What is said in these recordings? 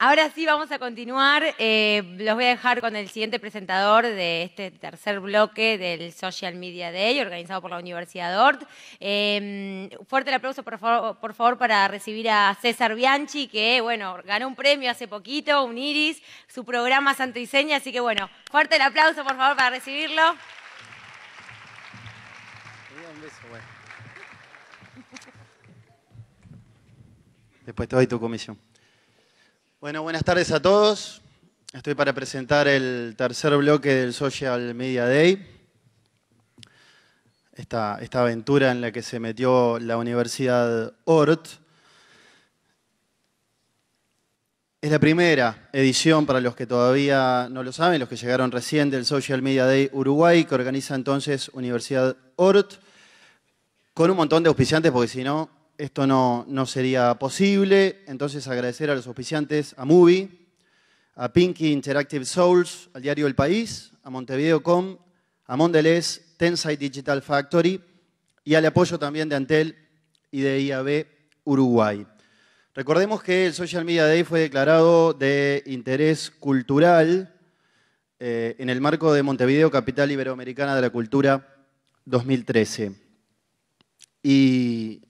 Ahora sí vamos a continuar. Los voy a dejar con el siguiente presentador de este tercer bloque del Social Media Day, organizado por la Universidad Ort. Fuerte el aplauso, por favor, para recibir a César Bianchi, que, bueno, ganó un premio hace poquito, un Iris, su programa Santo y Seña. Así que, bueno, fuerte el aplauso, por favor, para recibirlo. Un beso, bueno. Después te doy tu comisión. Bueno, buenas tardes a todos. Estoy para presentar el tercer bloque del Social Media Day. Esta aventura en la que se metió la Universidad Ort. Es la primera edición, para los que todavía no lo saben, los que llegaron recién, del Social Media Day Uruguay, que organiza entonces Universidad Ort, con un montón de auspiciantes, porque si no, esto no sería posible. Entonces, agradecer a los auspiciantes, a Movie, a Pinky Interactive Souls, al diario El País, a Montevideo.com, a Mondelez, Tensai Digital Factory y al apoyo también de Antel y de IAB Uruguay. Recordemos que el Social Media Day fue declarado de interés cultural en el marco de Montevideo, Capital Iberoamericana de la Cultura 2013. Y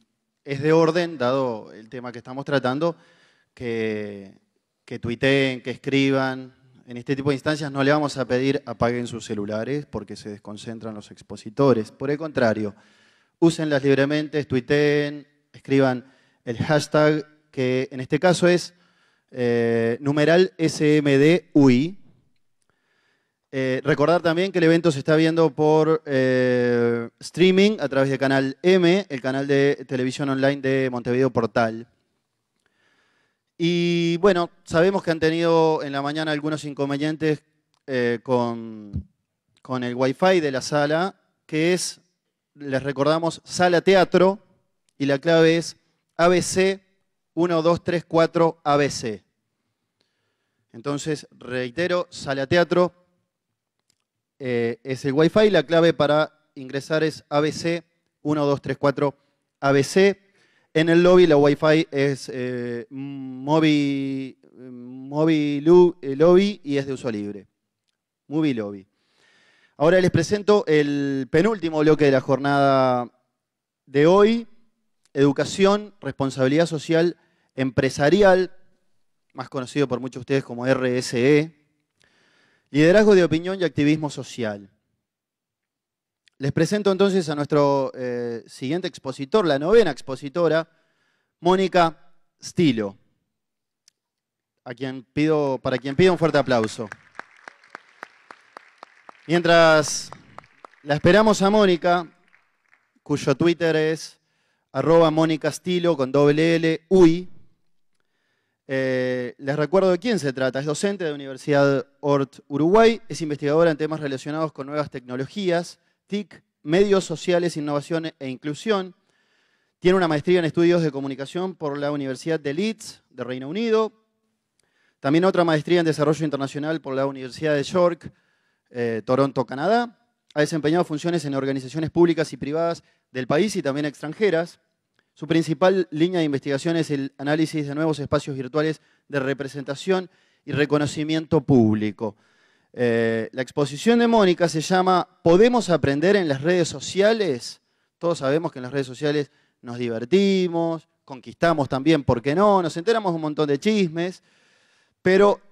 es de orden, dado el tema que estamos tratando, que tuiteen, que escriban. En este tipo de instancias no le vamos a pedir apaguen sus celulares porque se desconcentran los expositores. Por el contrario, úsenlas libremente, tuiteen, escriban el hashtag, que en este caso es numeral SMDUI. Recordar también que el evento se está viendo por streaming a través de Canal M, el canal de televisión online de Montevideo Portal. Y bueno, sabemos que han tenido en la mañana algunos inconvenientes con el Wi-Fi de la sala, que es, les recordamos, sala teatro, y la clave es ABC 1234 ABC. Entonces, reitero, sala teatro. Es el Wi-Fi, la clave para ingresar es ABC 1234 ABC. En el lobby la Wi-Fi es Movie Lobby y es de uso libre. Movie Lobby. Ahora les presento el penúltimo bloque de la jornada de hoy. Educación, responsabilidad social empresarial, más conocido por muchos de ustedes como RSE. Liderazgo de opinión y activismo social. Les presento entonces a nuestro siguiente expositor, la novena expositora, Mónica Stilo, para quien pido un fuerte aplauso. Mientras la esperamos a Mónica, cuyo Twitter es @MónicaStilo con doble L, UI. Les recuerdo de quién se trata. Es docente de la Universidad Ort Uruguay, es investigadora en temas relacionados con nuevas tecnologías, TIC, medios sociales, innovación e inclusión. Tiene una maestría en estudios de comunicación por la Universidad de Leeds, de Reino Unido. También otra maestría en desarrollo internacional por la Universidad de York, Toronto, Canadá. Ha desempeñado funciones en organizaciones públicas y privadas del país y también extranjeras. Su principal línea de investigación es el análisis de nuevos espacios virtuales de representación y reconocimiento público. La exposición de Mónica se llama ¿Podemos aprender en las redes sociales? Todos sabemos que en las redes sociales nos divertimos, conquistamos también, ¿por qué no? Nos enteramos de un montón de chismes, pero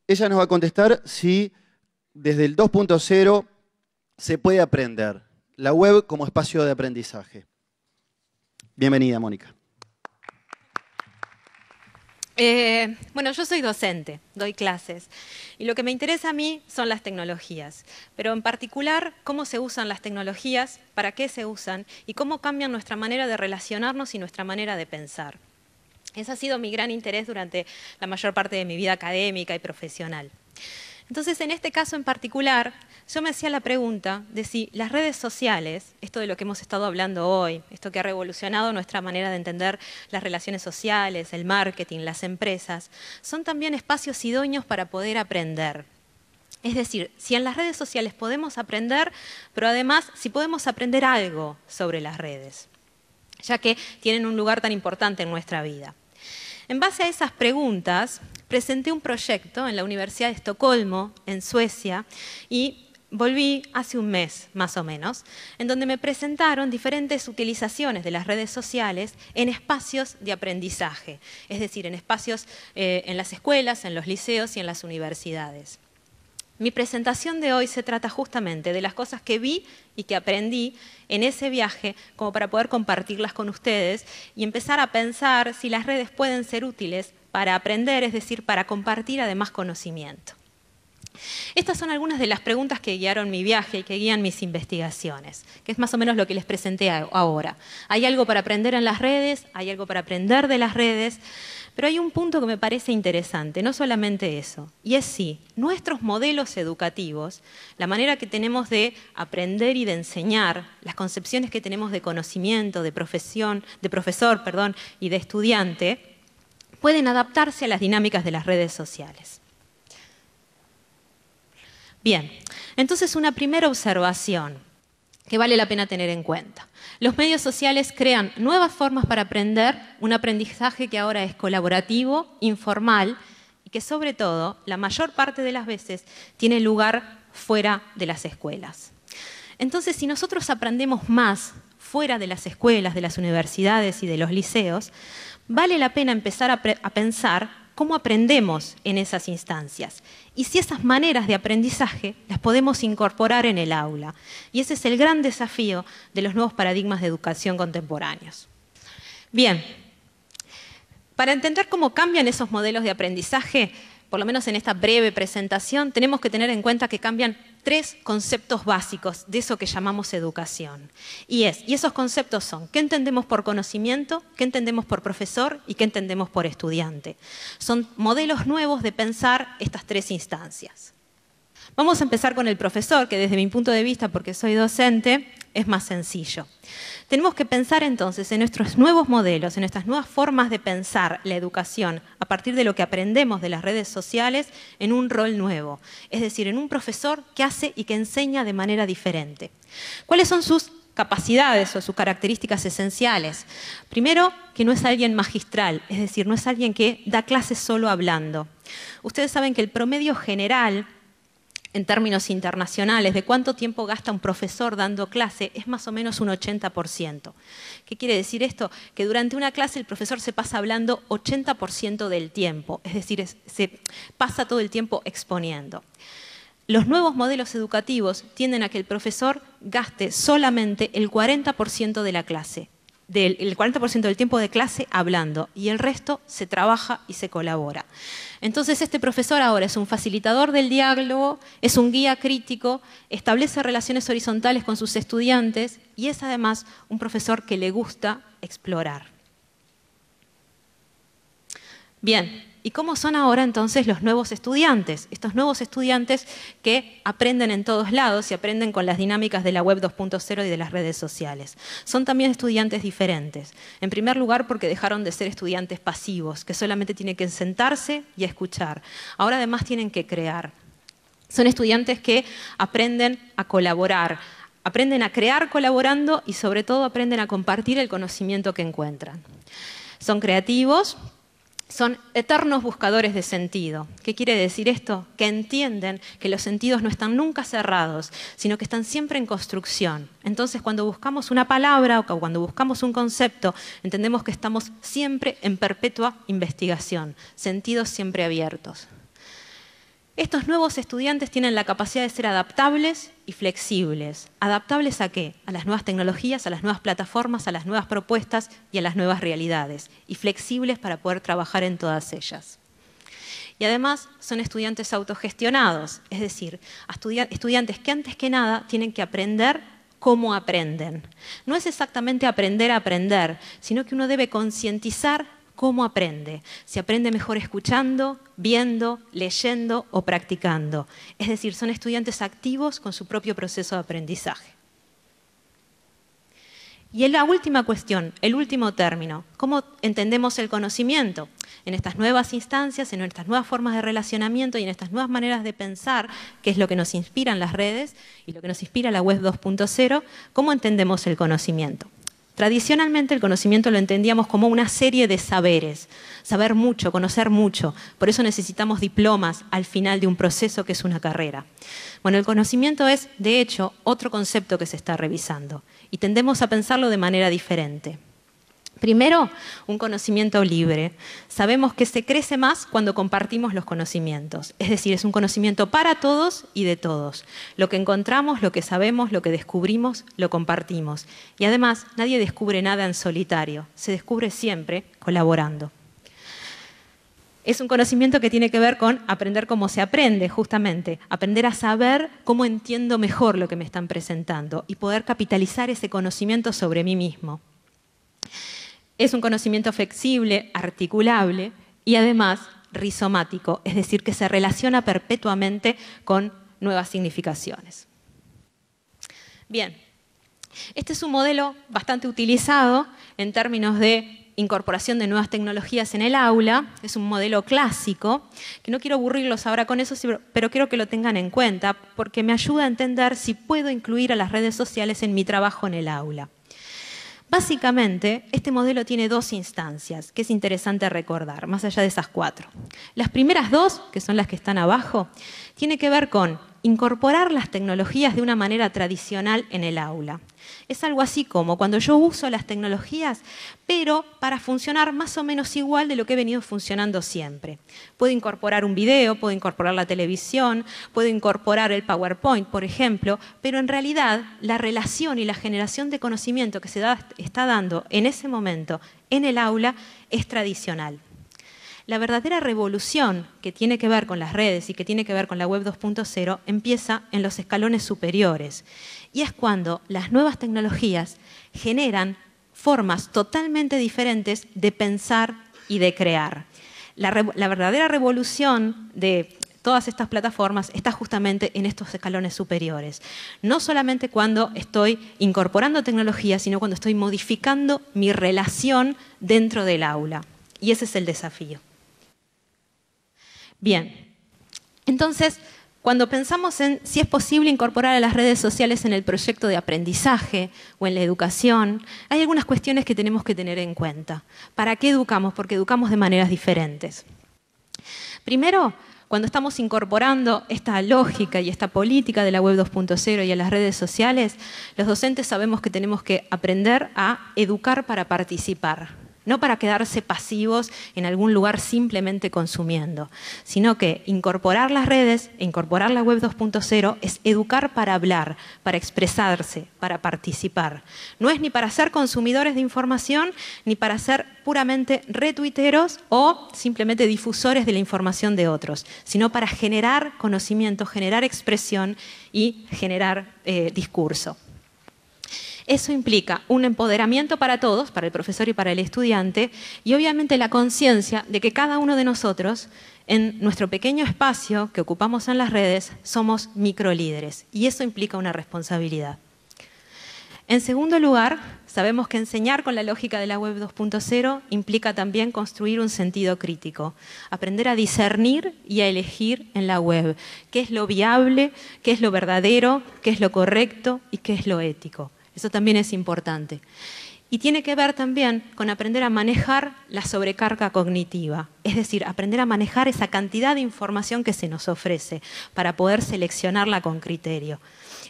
ella nos va a contestar si desde el 2.0 se puede aprender. La web como espacio de aprendizaje. Bienvenida, Mónica. Bueno, yo soy docente, doy clases, y lo que me interesa a mí son las tecnologías, pero en particular cómo se usan las tecnologías, para qué se usan y cómo cambian nuestra manera de relacionarnos y nuestra manera de pensar. Ese ha sido mi gran interés durante la mayor parte de mi vida académica y profesional. Entonces, en este caso en particular, yo me hacía la pregunta de si las redes sociales, esto de lo que hemos estado hablando hoy, esto que ha revolucionado nuestra manera de entender las relaciones sociales, el marketing, las empresas, son también espacios idóneos para poder aprender. Es decir, si en las redes sociales podemos aprender, pero además si podemos aprender algo sobre las redes, ya que tienen un lugar tan importante en nuestra vida. En base a esas preguntas, presenté un proyecto en la Universidad de Estocolmo, en Suecia, y volví hace un mes, más o menos, en donde me presentaron diferentes utilizaciones de las redes sociales en espacios de aprendizaje, es decir, en espacios en las escuelas, en los liceos y en las universidades. Mi presentación de hoy se trata justamente de las cosas que vi y que aprendí en ese viaje, como para poder compartirlas con ustedes y empezar a pensar si las redes pueden ser útiles para aprender, es decir, para compartir además conocimiento. Estas son algunas de las preguntas que guiaron mi viaje y que guían mis investigaciones, que es más o menos lo que les presenté ahora. ¿Hay algo para aprender en las redes? ¿Hay algo para aprender de las redes? Pero hay un punto que me parece interesante, no solamente eso, y es si nuestros modelos educativos, la manera que tenemos de aprender y de enseñar, las concepciones que tenemos de conocimiento, de profesor, y de estudiante, pueden adaptarse a las dinámicas de las redes sociales. Bien, entonces una primera observación que vale la pena tener en cuenta. Los medios sociales crean nuevas formas para aprender, un aprendizaje que ahora es colaborativo, informal y que sobre todo, la mayor parte de las veces, tiene lugar fuera de las escuelas. Entonces, si nosotros aprendemos más fuera de las escuelas, de las universidades y de los liceos, vale la pena empezar a pensar cómo aprendemos en esas instancias y si esas maneras de aprendizaje las podemos incorporar en el aula. Y ese es el gran desafío de los nuevos paradigmas de educación contemporáneos. Bien, para entender cómo cambian esos modelos de aprendizaje, por lo menos en esta breve presentación, tenemos que tener en cuenta que cambian 3 conceptos básicos de eso que llamamos educación. Y esos conceptos son: ¿qué entendemos por conocimiento? ¿Qué entendemos por profesor? ¿Y qué entendemos por estudiante? Son modelos nuevos de pensar estas 3 instancias. Vamos a empezar con el profesor, que desde mi punto de vista, porque soy docente, es más sencillo. Tenemos que pensar entonces en nuestros nuevos modelos, en nuestras nuevas formas de pensar la educación a partir de lo que aprendemos de las redes sociales en un rol nuevo, es decir, en un profesor que hace y que enseña de manera diferente. ¿Cuáles son sus capacidades o sus características esenciales? Primero, que no es alguien magistral, es decir, no es alguien que da clases solo hablando. Ustedes saben que el promedio general, en términos internacionales, de cuánto tiempo gasta un profesor dando clase, es más o menos un 80%. ¿Qué quiere decir esto? Que durante una clase el profesor se pasa hablando 80% del tiempo, es decir, se pasa todo el tiempo exponiendo. Los nuevos modelos educativos tienden a que el profesor gaste solamente el 40% de la clase, el 40% del tiempo de clase hablando, y el resto se trabaja y se colabora. Entonces este profesor ahora es un facilitador del diálogo, es un guía crítico, establece relaciones horizontales con sus estudiantes y es además un profesor que le gusta explorar. Bien, ¿y cómo son ahora entonces los nuevos estudiantes? Estos nuevos estudiantes que aprenden en todos lados y aprenden con las dinámicas de la web 2.0 y de las redes sociales. Son también estudiantes diferentes. En primer lugar, porque dejaron de ser estudiantes pasivos, que solamente tienen que sentarse y escuchar. Ahora además tienen que crear. Son estudiantes que aprenden a colaborar, aprenden a crear colaborando y sobre todo aprenden a compartir el conocimiento que encuentran. Son creativos. Son eternos buscadores de sentido. ¿Qué quiere decir esto? Que entienden que los sentidos no están nunca cerrados, sino que están siempre en construcción. Entonces, cuando buscamos una palabra o cuando buscamos un concepto, entendemos que estamos siempre en perpetua investigación, sentidos siempre abiertos. Estos nuevos estudiantes tienen la capacidad de ser adaptables y flexibles. ¿Adaptables a qué? A las nuevas tecnologías, a las nuevas plataformas, a las nuevas propuestas y a las nuevas realidades. Y flexibles para poder trabajar en todas ellas. Y además son estudiantes autogestionados, es decir, estudiantes que antes que nada tienen que aprender cómo aprenden. No es exactamente aprender a aprender, sino que uno debe concientizar cómo aprende. Se aprende mejor escuchando, viendo, leyendo o practicando. Es decir, son estudiantes activos con su propio proceso de aprendizaje. Y en la última cuestión, el último término, ¿cómo entendemos el conocimiento? En estas nuevas instancias, en estas nuevas formas de relacionamiento y en estas nuevas maneras de pensar, que es lo que nos inspiran las redes y lo que nos inspira la web 2.0, ¿cómo entendemos el conocimiento? Tradicionalmente el conocimiento lo entendíamos como una serie de saberes, saber mucho, conocer mucho. Por eso necesitamos diplomas al final de un proceso que es una carrera. Bueno, el conocimiento es, de hecho, otro concepto que se está revisando y tendemos a pensarlo de manera diferente. Primero, un conocimiento libre. Sabemos que se crece más cuando compartimos los conocimientos. Es decir, es un conocimiento para todos y de todos. Lo que encontramos, lo que sabemos, lo que descubrimos, lo compartimos. Y además, nadie descubre nada en solitario. Se descubre siempre colaborando. Es un conocimiento que tiene que ver con aprender cómo se aprende, justamente. Aprender a saber cómo entiendo mejor lo que me están presentando y poder capitalizar ese conocimiento sobre mí mismo. Es un conocimiento flexible, articulable y además rizomático, es decir, que se relaciona perpetuamente con nuevas significaciones. Bien, este es un modelo bastante utilizado en términos de incorporación de nuevas tecnologías en el aula. Es un modelo clásico, que no quiero aburrirlos ahora con eso, pero quiero que lo tengan en cuenta porque me ayuda a entender si puedo incluir a las redes sociales en mi trabajo en el aula. Básicamente, este modelo tiene dos instancias que es interesante recordar, más allá de esas 4. Las primeras 2, que son las que están abajo, tiene que ver con incorporar las tecnologías de una manera tradicional en el aula. Es algo así como cuando yo uso las tecnologías, pero para funcionar más o menos igual de lo que he venido funcionando siempre. Puedo incorporar un video, puedo incorporar la televisión, puedo incorporar el PowerPoint, por ejemplo, pero en realidad la relación y la generación de conocimiento que se está dando en ese momento en el aula es tradicional. La verdadera revolución que tiene que ver con las redes y que tiene que ver con la web 2.0 empieza en los escalones superiores. Y es cuando las nuevas tecnologías generan formas totalmente diferentes de pensar y de crear. La verdadera revolución de todas estas plataformas está justamente en estos escalones superiores. No solamente cuando estoy incorporando tecnología, sino cuando estoy modificando mi relación dentro del aula. Y ese es el desafío. Bien, entonces, cuando pensamos en si es posible incorporar a las redes sociales en el proyecto de aprendizaje o en la educación, hay algunas cuestiones que tenemos que tener en cuenta. ¿Para qué educamos? Porque educamos de maneras diferentes. Primero, cuando estamos incorporando esta lógica y esta política de la web 2.0 y a las redes sociales, los docentes sabemos que tenemos que aprender a educar para participar. No para quedarse pasivos en algún lugar simplemente consumiendo, sino que incorporar las redes e incorporar la web 2.0 es educar para hablar, para expresarse, para participar. No es ni para ser consumidores de información, ni para ser puramente retuiteros o simplemente difusores de la información de otros, sino para generar conocimiento, generar expresión y generar discurso. Eso implica un empoderamiento para todos, para el profesor y para el estudiante, y obviamente la conciencia de que cada uno de nosotros, en nuestro pequeño espacio que ocupamos en las redes, somos microlíderes, y eso implica una responsabilidad. En segundo lugar, sabemos que enseñar con la lógica de la web 2.0 implica también construir un sentido crítico, aprender a discernir y a elegir en la web qué es lo viable, qué es lo verdadero, qué es lo correcto y qué es lo ético. Eso también es importante. Y tiene que ver también con aprender a manejar la sobrecarga cognitiva, es decir, aprender a manejar esa cantidad de información que se nos ofrece para poder seleccionarla con criterio.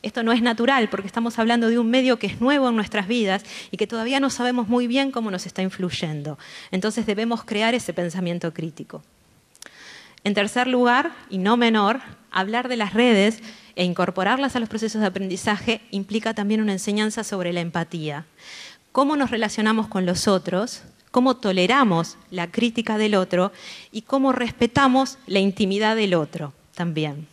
Esto no es natural porque estamos hablando de un medio que es nuevo en nuestras vidas y que todavía no sabemos muy bien cómo nos está influyendo. Entonces debemos crear ese pensamiento crítico. En tercer lugar, y no menor, hablar de las redes e incorporarlas a los procesos de aprendizaje implica también una enseñanza sobre la empatía. Cómo nos relacionamos con los otros, cómo toleramos la crítica del otro y cómo respetamos la intimidad del otro también,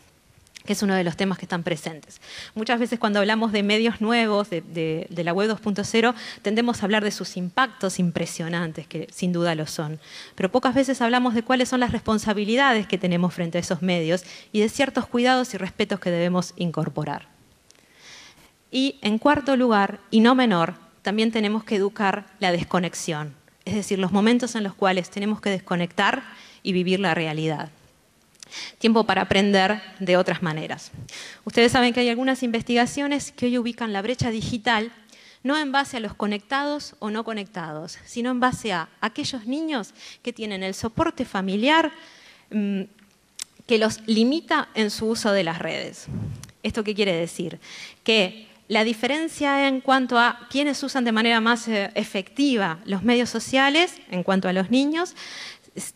que es uno de los temas que están presentes. Muchas veces cuando hablamos de medios nuevos, de la web 2.0, tendemos a hablar de sus impactos impresionantes, que sin duda lo son. Pero pocas veces hablamos de cuáles son las responsabilidades que tenemos frente a esos medios y de ciertos cuidados y respetos que debemos incorporar. Y en cuarto lugar, y no menor, también tenemos que educar la desconexión, es decir, los momentos en los cuales tenemos que desconectar y vivir la realidad. Tiempo para aprender de otras maneras. Ustedes saben que hay algunas investigaciones que hoy ubican la brecha digital no en base a los conectados o no conectados, sino en base a aquellos niños que tienen el soporte familiar que los limita en su uso de las redes. ¿Esto qué quiere decir? Que la diferencia en cuanto a quiénes usan de manera más efectiva los medios sociales, en cuanto a los niños,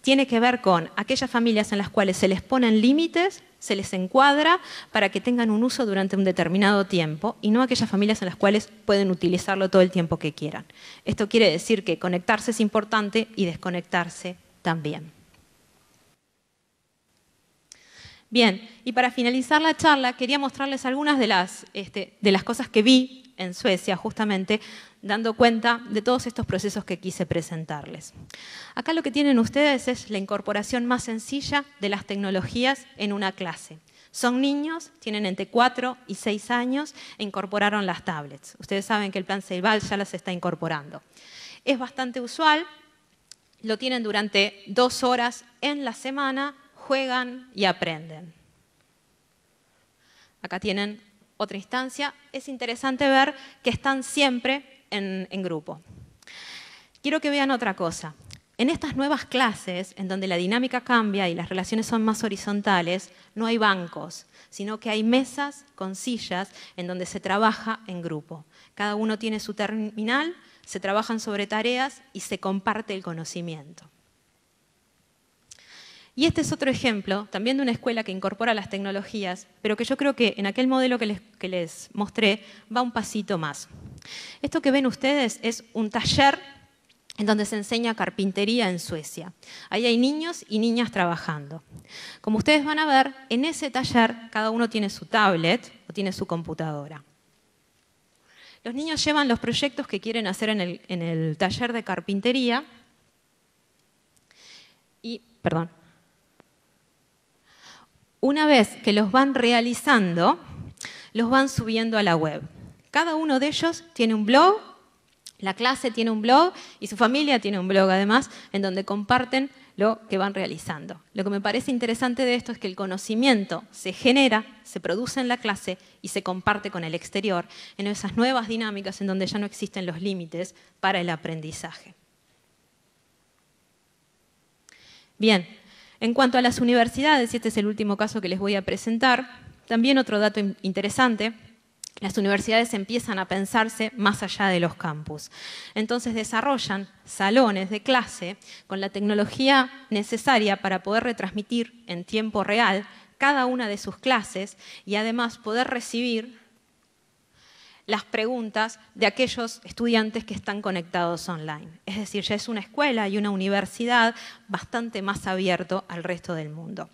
tiene que ver con aquellas familias en las cuales se les ponen límites, se les encuadra para que tengan un uso durante un determinado tiempo y no aquellas familias en las cuales pueden utilizarlo todo el tiempo que quieran. Esto quiere decir que conectarse es importante y desconectarse también. Bien, y para finalizar la charla quería mostrarles algunas de las cosas que vi en Suecia, justamente dando cuenta de todos estos procesos que quise presentarles. Acá lo que tienen ustedes es la incorporación más sencilla de las tecnologías en una clase. Son niños, tienen entre 4 y 6 años e incorporaron las tablets. Ustedes saben que el plan Ceibal ya las está incorporando. Es bastante usual, lo tienen durante 2 horas en la semana, juegan y aprenden. Acá tienen otra instancia. Es interesante ver que están siempre en grupo. Quiero que vean otra cosa. En estas nuevas clases, en donde la dinámica cambia y las relaciones son más horizontales, no hay bancos, sino que hay mesas con sillas en donde se trabaja en grupo. Cada uno tiene su terminal, se trabajan sobre tareas y se comparte el conocimiento. Y este es otro ejemplo, también de una escuela que incorpora las tecnologías, pero que yo creo que en aquel modelo que les mostré va un pasito más. Esto que ven ustedes es un taller en donde se enseña carpintería en Suecia. Ahí hay niños y niñas trabajando. Como ustedes van a ver, en ese taller cada uno tiene su tablet o tiene su computadora. Los niños llevan los proyectos que quieren hacer en el taller de carpintería y, una vez que los van realizando, los van subiendo a la web. Cada uno de ellos tiene un blog, la clase tiene un blog y su familia tiene un blog además, en donde comparten lo que van realizando. Lo que me parece interesante de esto es que el conocimiento se genera, se produce en la clase y se comparte con el exterior, en esas nuevas dinámicas en donde ya no existen los límites para el aprendizaje. Bien. En cuanto a las universidades, y este es el último caso que les voy a presentar, también otro dato interesante, las universidades empiezan a pensarse más allá de los campus. Entonces desarrollan salones de clase con la tecnología necesaria para poder retransmitir en tiempo real cada una de sus clases y además poder recibir las preguntas de aquellos estudiantes que están conectados online. Es decir, ya es una escuela y una universidad bastante más abierto al resto del mundo.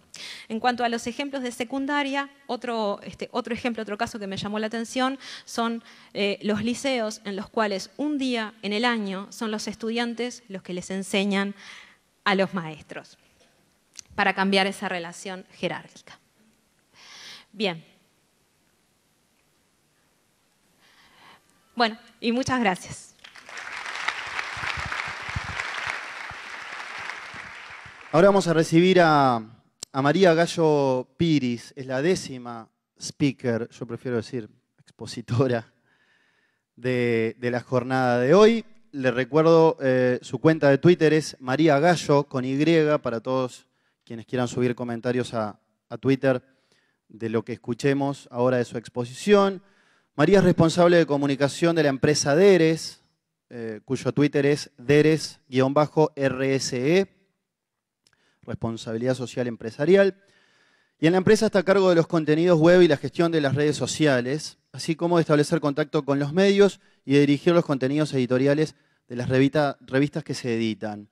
En cuanto a los ejemplos de secundaria, otro ejemplo, otro caso que me llamó la atención son los liceos en los cuales un día en el año son los estudiantes los que les enseñan a los maestros para cambiar esa relación jerárquica. Bien. Bueno, y muchas gracias. Ahora vamos a recibir a María Gallo Piris, es la 10ª speaker, yo prefiero decir expositora, de la jornada de hoy. Les recuerdo, su cuenta de Twitter es María Gallo, con Y, para todos quienes quieran subir comentarios a Twitter de lo que escuchemos ahora de su exposición. María es responsable de comunicación de la empresa Deres, cuyo Twitter es Deres_RSE, responsabilidad social empresarial. Y en la empresa está a cargo de los contenidos web y la gestión de las redes sociales, así como de establecer contacto con los medios y de dirigir los contenidos editoriales de las revistas que se editan.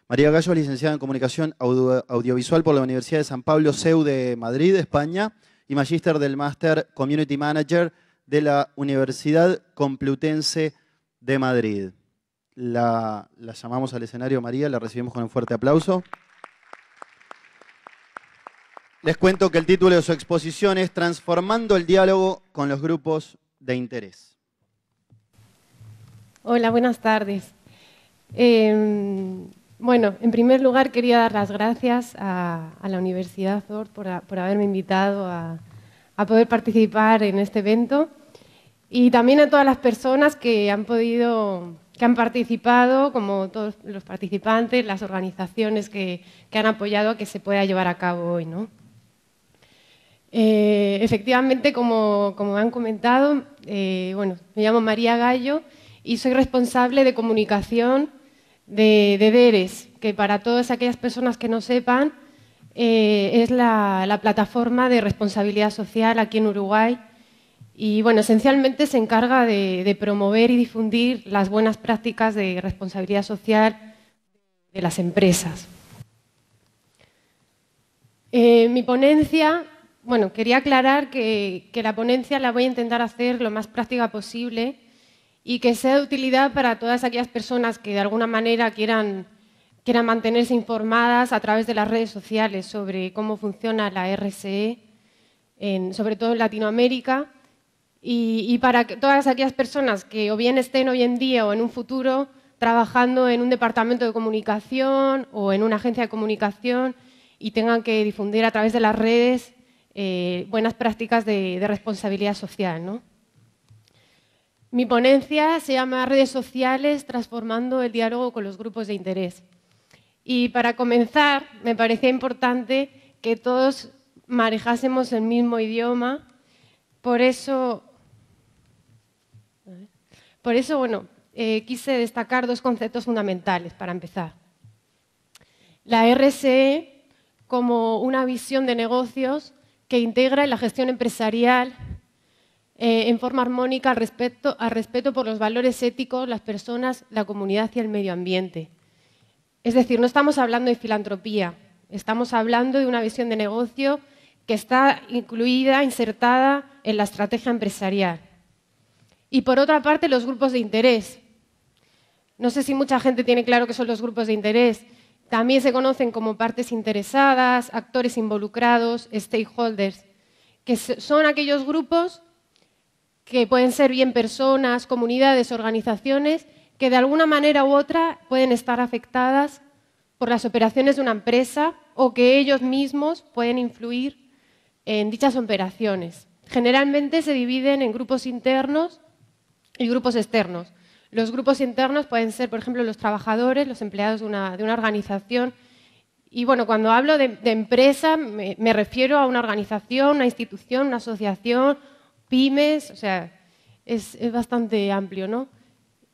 María Gallo es licenciada en Comunicación Audiovisual por la Universidad de San Pablo, CEU de Madrid, España, y magíster del máster Community Manager de la Universidad Complutense de Madrid. La llamamos al escenario María, la recibimos con un fuerte aplauso. Les cuento que el título de su exposición es Transformando el diálogo con los grupos de interés. Hola, buenas tardes. Bueno, en primer lugar quería dar las gracias a la Universidad Ort por haberme invitado a poder participar en este evento Y también a todas las personas que han participado, como todos los participantes, las organizaciones que han apoyado a que se pueda llevar a cabo hoy, ¿no? Efectivamente, como han comentado, bueno, me llamo María Gallo y soy responsable de comunicación de DERES, que para todas aquellas personas que no sepan, es la plataforma de responsabilidad social aquí en Uruguay. Y bueno, esencialmente se encarga de promover y difundir las buenas prácticas de responsabilidad social de las empresas. Mi ponencia, bueno, quería aclarar que la ponencia la voy a intentar hacer lo más práctica posible y que sea de utilidad para todas aquellas personas que de alguna manera quieran mantenerse informadas a través de las redes sociales sobre cómo funciona la RSE, sobre todo en Latinoamérica, y para todas aquellas personas que o bien estén hoy en día o en un futuro trabajando en un departamento de comunicación o en una agencia de comunicación y tengan que difundir a través de las redes buenas prácticas de responsabilidad social, ¿no? Mi ponencia se llama Redes sociales transformando el diálogo con los grupos de interés. Y para comenzar, me parecía importante que todos manejásemos el mismo idioma. Por eso bueno, quise destacar dos conceptos fundamentales para empezar. La RSE como una visión de negocios que integra en la gestión empresarial en forma armónica al respeto por los valores éticos, las personas, la comunidad y el medio ambiente. Es decir, no estamos hablando de filantropía, estamos hablando de una visión de negocio que está incluida, insertada en la estrategia empresarial. Y por otra parte, los grupos de interés. No sé si mucha gente tiene claro qué son los grupos de interés. También se conocen como partes interesadas, actores involucrados, stakeholders, que son aquellos grupos que pueden ser bien personas, comunidades, organizaciones, que de alguna manera u otra pueden estar afectadas por las operaciones de una empresa o que ellos mismos pueden influir en dichas operaciones. Generalmente se dividen en grupos internos y grupos externos. Los grupos internos pueden ser, por ejemplo, los trabajadores, los empleados de una organización. Y bueno, cuando hablo de empresa me refiero a una organización, una institución, una asociación, pymes, o sea, es bastante amplio, ¿no?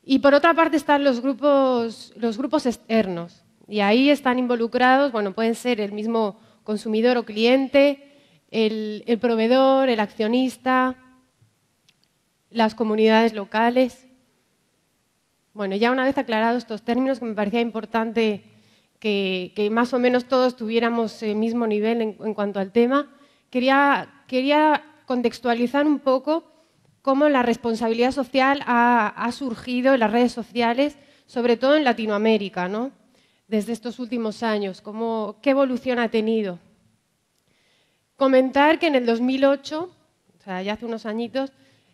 Y por otra parte están los grupos externos. Y ahí están involucrados, bueno, pueden ser el mismo consumidor o cliente, el proveedor, el accionista, las comunidades locales. Bueno, ya una vez aclarados estos términos, que me parecía importante que más o menos todos tuviéramos el mismo nivel en cuanto al tema, quería contextualizar un poco cómo la responsabilidad social ha surgido en las redes sociales, sobre todo en Latinoamérica, ¿no? Desde estos últimos años, qué evolución ha tenido. Comentar que en el 2008, o sea, ya hace unos añitos,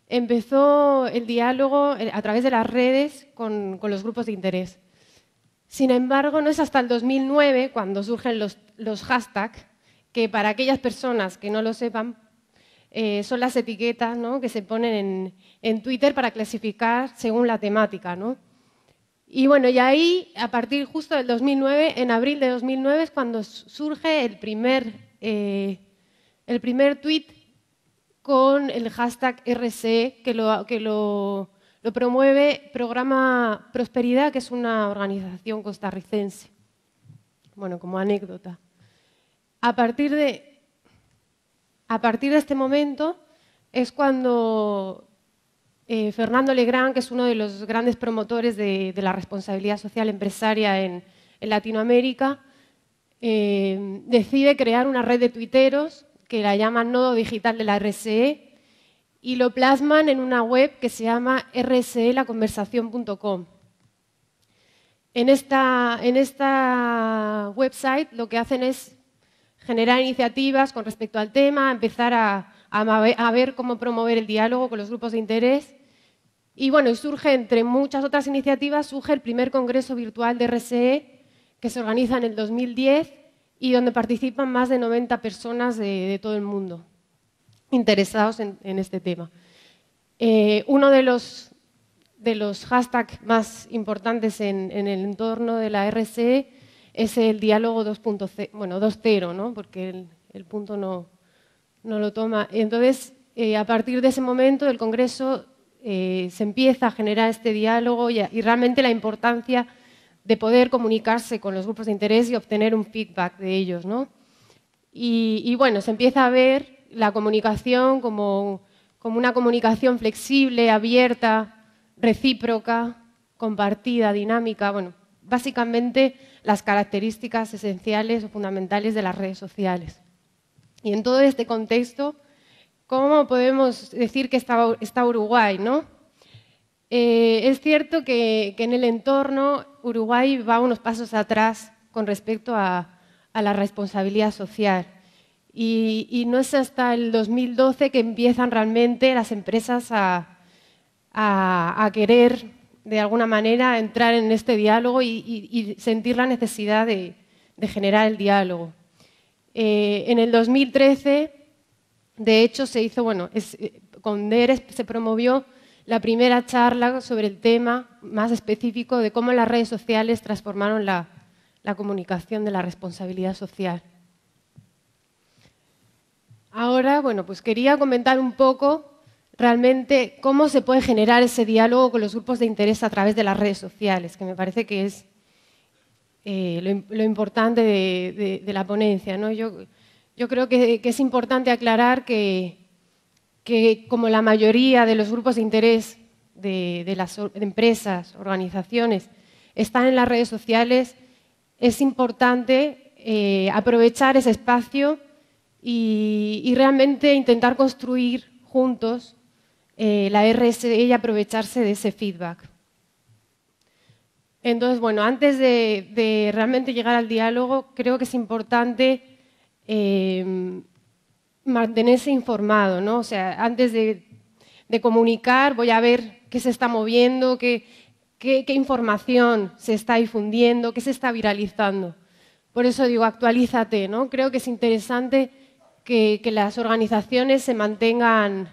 empezó el diálogo a través de las redes con los grupos de interés. Sin embargo, no es hasta el 2009 cuando surgen los hashtags, que para aquellas personas que no lo sepan, son las etiquetas, ¿no?, que se ponen en Twitter para clasificar según la temática, ¿no? Y bueno, y ahí, a partir justo del 2009, en abril de 2009, es cuando surge el primer tweet con el hashtag RSE, que lo promueve Programa Prosperidad, que es una organización costarricense. Bueno, como anécdota. A partir de este momento es cuando Fernando Legrand, que es uno de los grandes promotores de la responsabilidad social empresaria en Latinoamérica, decide crear una red de tuiteros que la llaman Nodo Digital de la RSE y lo plasman en una web que se llama rselaconversación.com. En esta website lo que hacen es generar iniciativas con respecto al tema, empezar a ver cómo promover el diálogo con los grupos de interés. Y bueno, surge, entre muchas otras iniciativas, surge el primer congreso virtual de RSE que se organiza en el 2010 y donde participan más de 90 personas de todo el mundo interesados en este tema. Uno de los hashtags más importantes en el entorno de la RSE es el diálogo 2.0, bueno, 2.0, ¿no? Porque el punto no lo toma. Entonces, a partir de ese momento, el Congreso se empieza a generar este diálogo y realmente la importancia de poder comunicarse con los grupos de interés y obtener un feedback de ellos, ¿no? Y bueno, se empieza a ver la comunicación como una comunicación flexible, abierta, recíproca, compartida, dinámica. Bueno, básicamente las características esenciales o fundamentales de las redes sociales. Y en todo este contexto, ¿cómo podemos decir que está Uruguay, ¿no? Es cierto que en el entorno Uruguay va unos pasos atrás con respecto a la responsabilidad social. Y no es hasta el 2012 que empiezan realmente las empresas a querer, de alguna manera, entrar en este diálogo y sentir la necesidad de generar el diálogo. En el 2013, de hecho, se hizo, bueno, con DERES se promovió la primera charla sobre el tema más específico de cómo las redes sociales transformaron la comunicación de la responsabilidad social. Ahora, bueno, pues quería comentar un poco realmente cómo se puede generar ese diálogo con los grupos de interés a través de las redes sociales, que me parece que es lo importante de la ponencia, ¿no? Yo creo que es importante aclarar que como la mayoría de los grupos de interés de las empresas, organizaciones, están en las redes sociales, es importante aprovechar ese espacio y realmente intentar construir juntos la RSE y aprovecharse de ese feedback. Entonces, bueno, antes de realmente llegar al diálogo, creo que es importante mantenerse informado, ¿no? O sea, antes de comunicar, voy a ver qué se está moviendo, qué información se está difundiendo, qué se está viralizando. Por eso digo, actualízate, ¿no? Creo que es interesante que las organizaciones se mantengan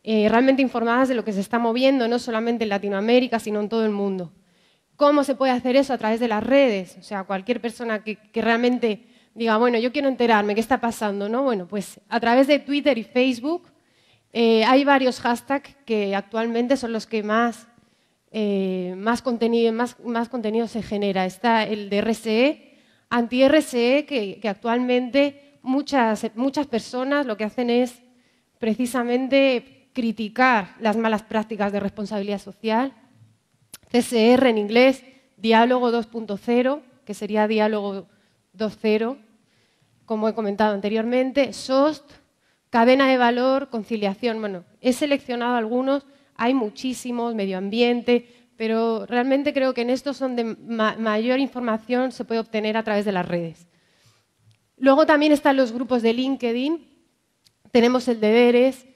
realmente informadas de lo que se está moviendo, no solamente en Latinoamérica, sino en todo el mundo. ¿Cómo se puede hacer eso? A través de las redes. O sea, cualquier persona que realmente diga, bueno, yo quiero enterarme, ¿qué está pasando? ¿No? Bueno, pues a través de Twitter y Facebook hay varios hashtags que actualmente son los que más contenido se genera. Está el de RSE, anti-RSE, que actualmente muchas personas lo que hacen es precisamente criticar las malas prácticas de responsabilidad social. CSR en inglés, diálogo 2.0, que sería diálogo 2.0, como he comentado anteriormente. SOST, cadena de valor, conciliación. Bueno, he seleccionado algunos, hay muchísimos, medio ambiente, pero realmente creo que en estos son de mayor información se puede obtener a través de las redes. Luego también están los grupos de LinkedIn, tenemos el de DERES,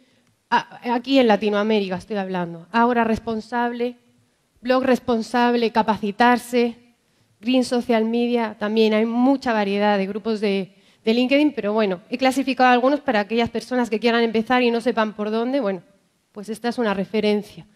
aquí en Latinoamérica estoy hablando, Ahora Responsable, Blog Responsable, Capacitarse, Green Social Media, también hay mucha variedad de grupos de LinkedIn, pero bueno, he clasificado algunos para aquellas personas que quieran empezar y no sepan por dónde, bueno, pues esta es una referencia.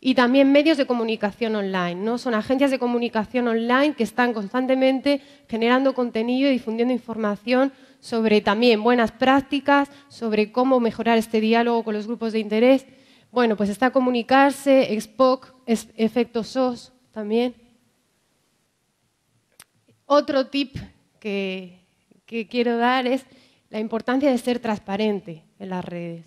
Y también medios de comunicación online, ¿no? Son agencias de comunicación online que están constantemente generando contenido y difundiendo información sobre también buenas prácticas, sobre cómo mejorar este diálogo con los grupos de interés. Bueno, pues está Comunicarse, Expoc, Efecto SOS también. Otro tip que quiero dar es la importancia de ser transparente en las redes.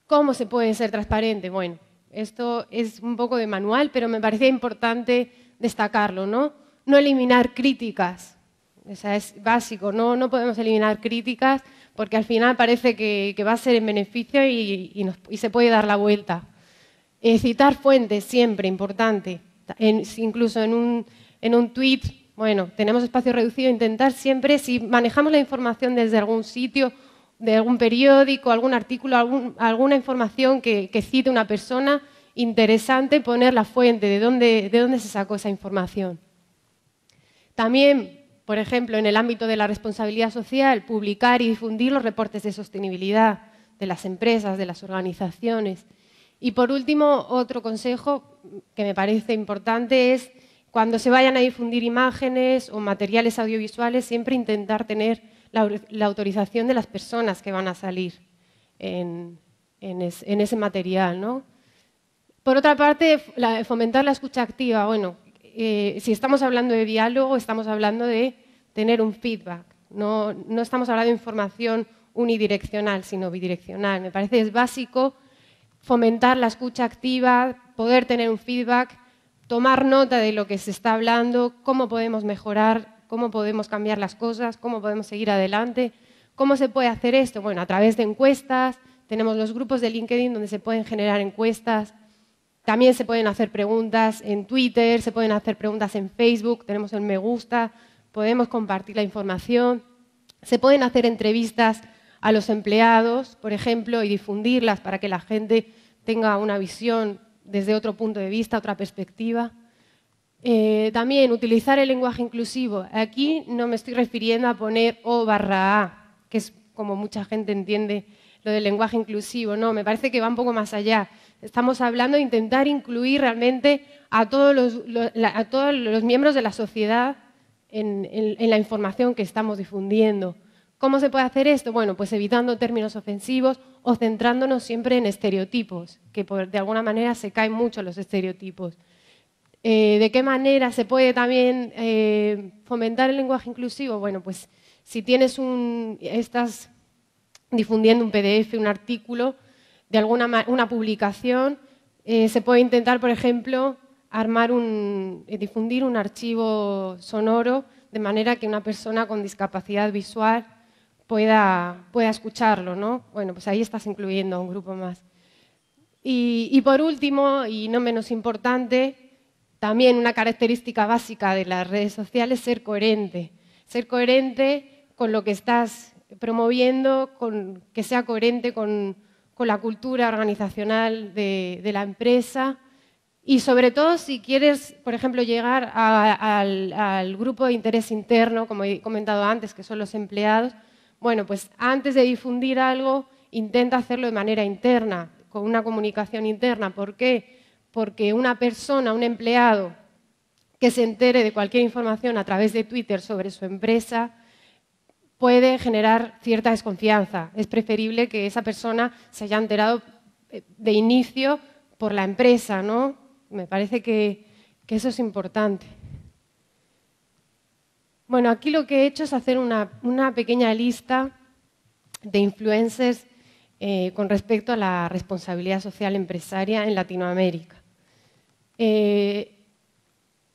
¿Cómo se puede ser transparente? Bueno, esto es un poco de manual, pero me parecía importante destacarlo, ¿no? No eliminar críticas, o sea, es básico, no podemos eliminar críticas porque al final parece que va a ser en beneficio y se puede dar la vuelta. Citar fuentes, siempre, importante. Incluso en un tweet, bueno, tenemos espacio reducido, intentar siempre, si manejamos la información desde algún sitio, de algún periódico, algún artículo, alguna información que cite una persona, interesante poner la fuente, de dónde se sacó esa información. También, por ejemplo, en el ámbito de la responsabilidad social, publicar y difundir los reportes de sostenibilidad de las empresas, de las organizaciones. Y por último, otro consejo que me parece importante es cuando se vayan a difundir imágenes o materiales audiovisuales, siempre intentar tener la autorización de las personas que van a salir en ese material, ¿no? Por otra parte, fomentar la escucha activa. Bueno, si estamos hablando de diálogo, estamos hablando de tener un feedback. No estamos hablando de información unidireccional, sino bidireccional. Me parece que es básico fomentar la escucha activa, poder tener un feedback, tomar nota de lo que se está hablando, cómo podemos mejorar, cómo podemos cambiar las cosas, cómo podemos seguir adelante. ¿Cómo se puede hacer esto? Bueno, a través de encuestas. Tenemos los grupos de LinkedIn donde se pueden generar encuestas. También se pueden hacer preguntas en Twitter, se pueden hacer preguntas en Facebook, tenemos el me gusta, podemos compartir la información. Se pueden hacer entrevistas a los empleados, por ejemplo, y difundirlas para que la gente tenga una visión desde otro punto de vista, otra perspectiva. También utilizar el lenguaje inclusivo. Aquí no me estoy refiriendo a poner O/A, que es como mucha gente entiende lo del lenguaje inclusivo. No, me parece que va un poco más allá. Estamos hablando de intentar incluir realmente a todos los miembros de la sociedad en la información que estamos difundiendo. ¿Cómo se puede hacer esto? Bueno, pues evitando términos ofensivos o centrándonos siempre en estereotipos, que de alguna manera se caen mucho los estereotipos. ¿De qué manera se puede también fomentar el lenguaje inclusivo? Bueno, pues si estás difundiendo un PDF, un artículo, de una publicación, se puede intentar, por ejemplo, difundir un archivo sonoro de manera que una persona con discapacidad visual pueda escucharlo, ¿no? Bueno, pues ahí estás incluyendo a un grupo más. Y por último, y no menos importante, también una característica básica de las redes sociales es ser coherente. Ser coherente con lo que estás promoviendo, que sea coherente con la cultura organizacional de la empresa y sobre todo si quieres, por ejemplo, llegar al grupo de interés interno, como he comentado antes, que son los empleados. Bueno, pues antes de difundir algo, intenta hacerlo de manera interna, con una comunicación interna. ¿Por qué? Porque una persona, un empleado, que se entere de cualquier información a través de Twitter sobre su empresa, puede generar cierta desconfianza. Es preferible que esa persona se haya enterado de inicio por la empresa, ¿no? Me parece que eso es importante. Bueno, aquí lo que he hecho es hacer una pequeña lista de influencers con respecto a la responsabilidad social empresaria en Latinoamérica.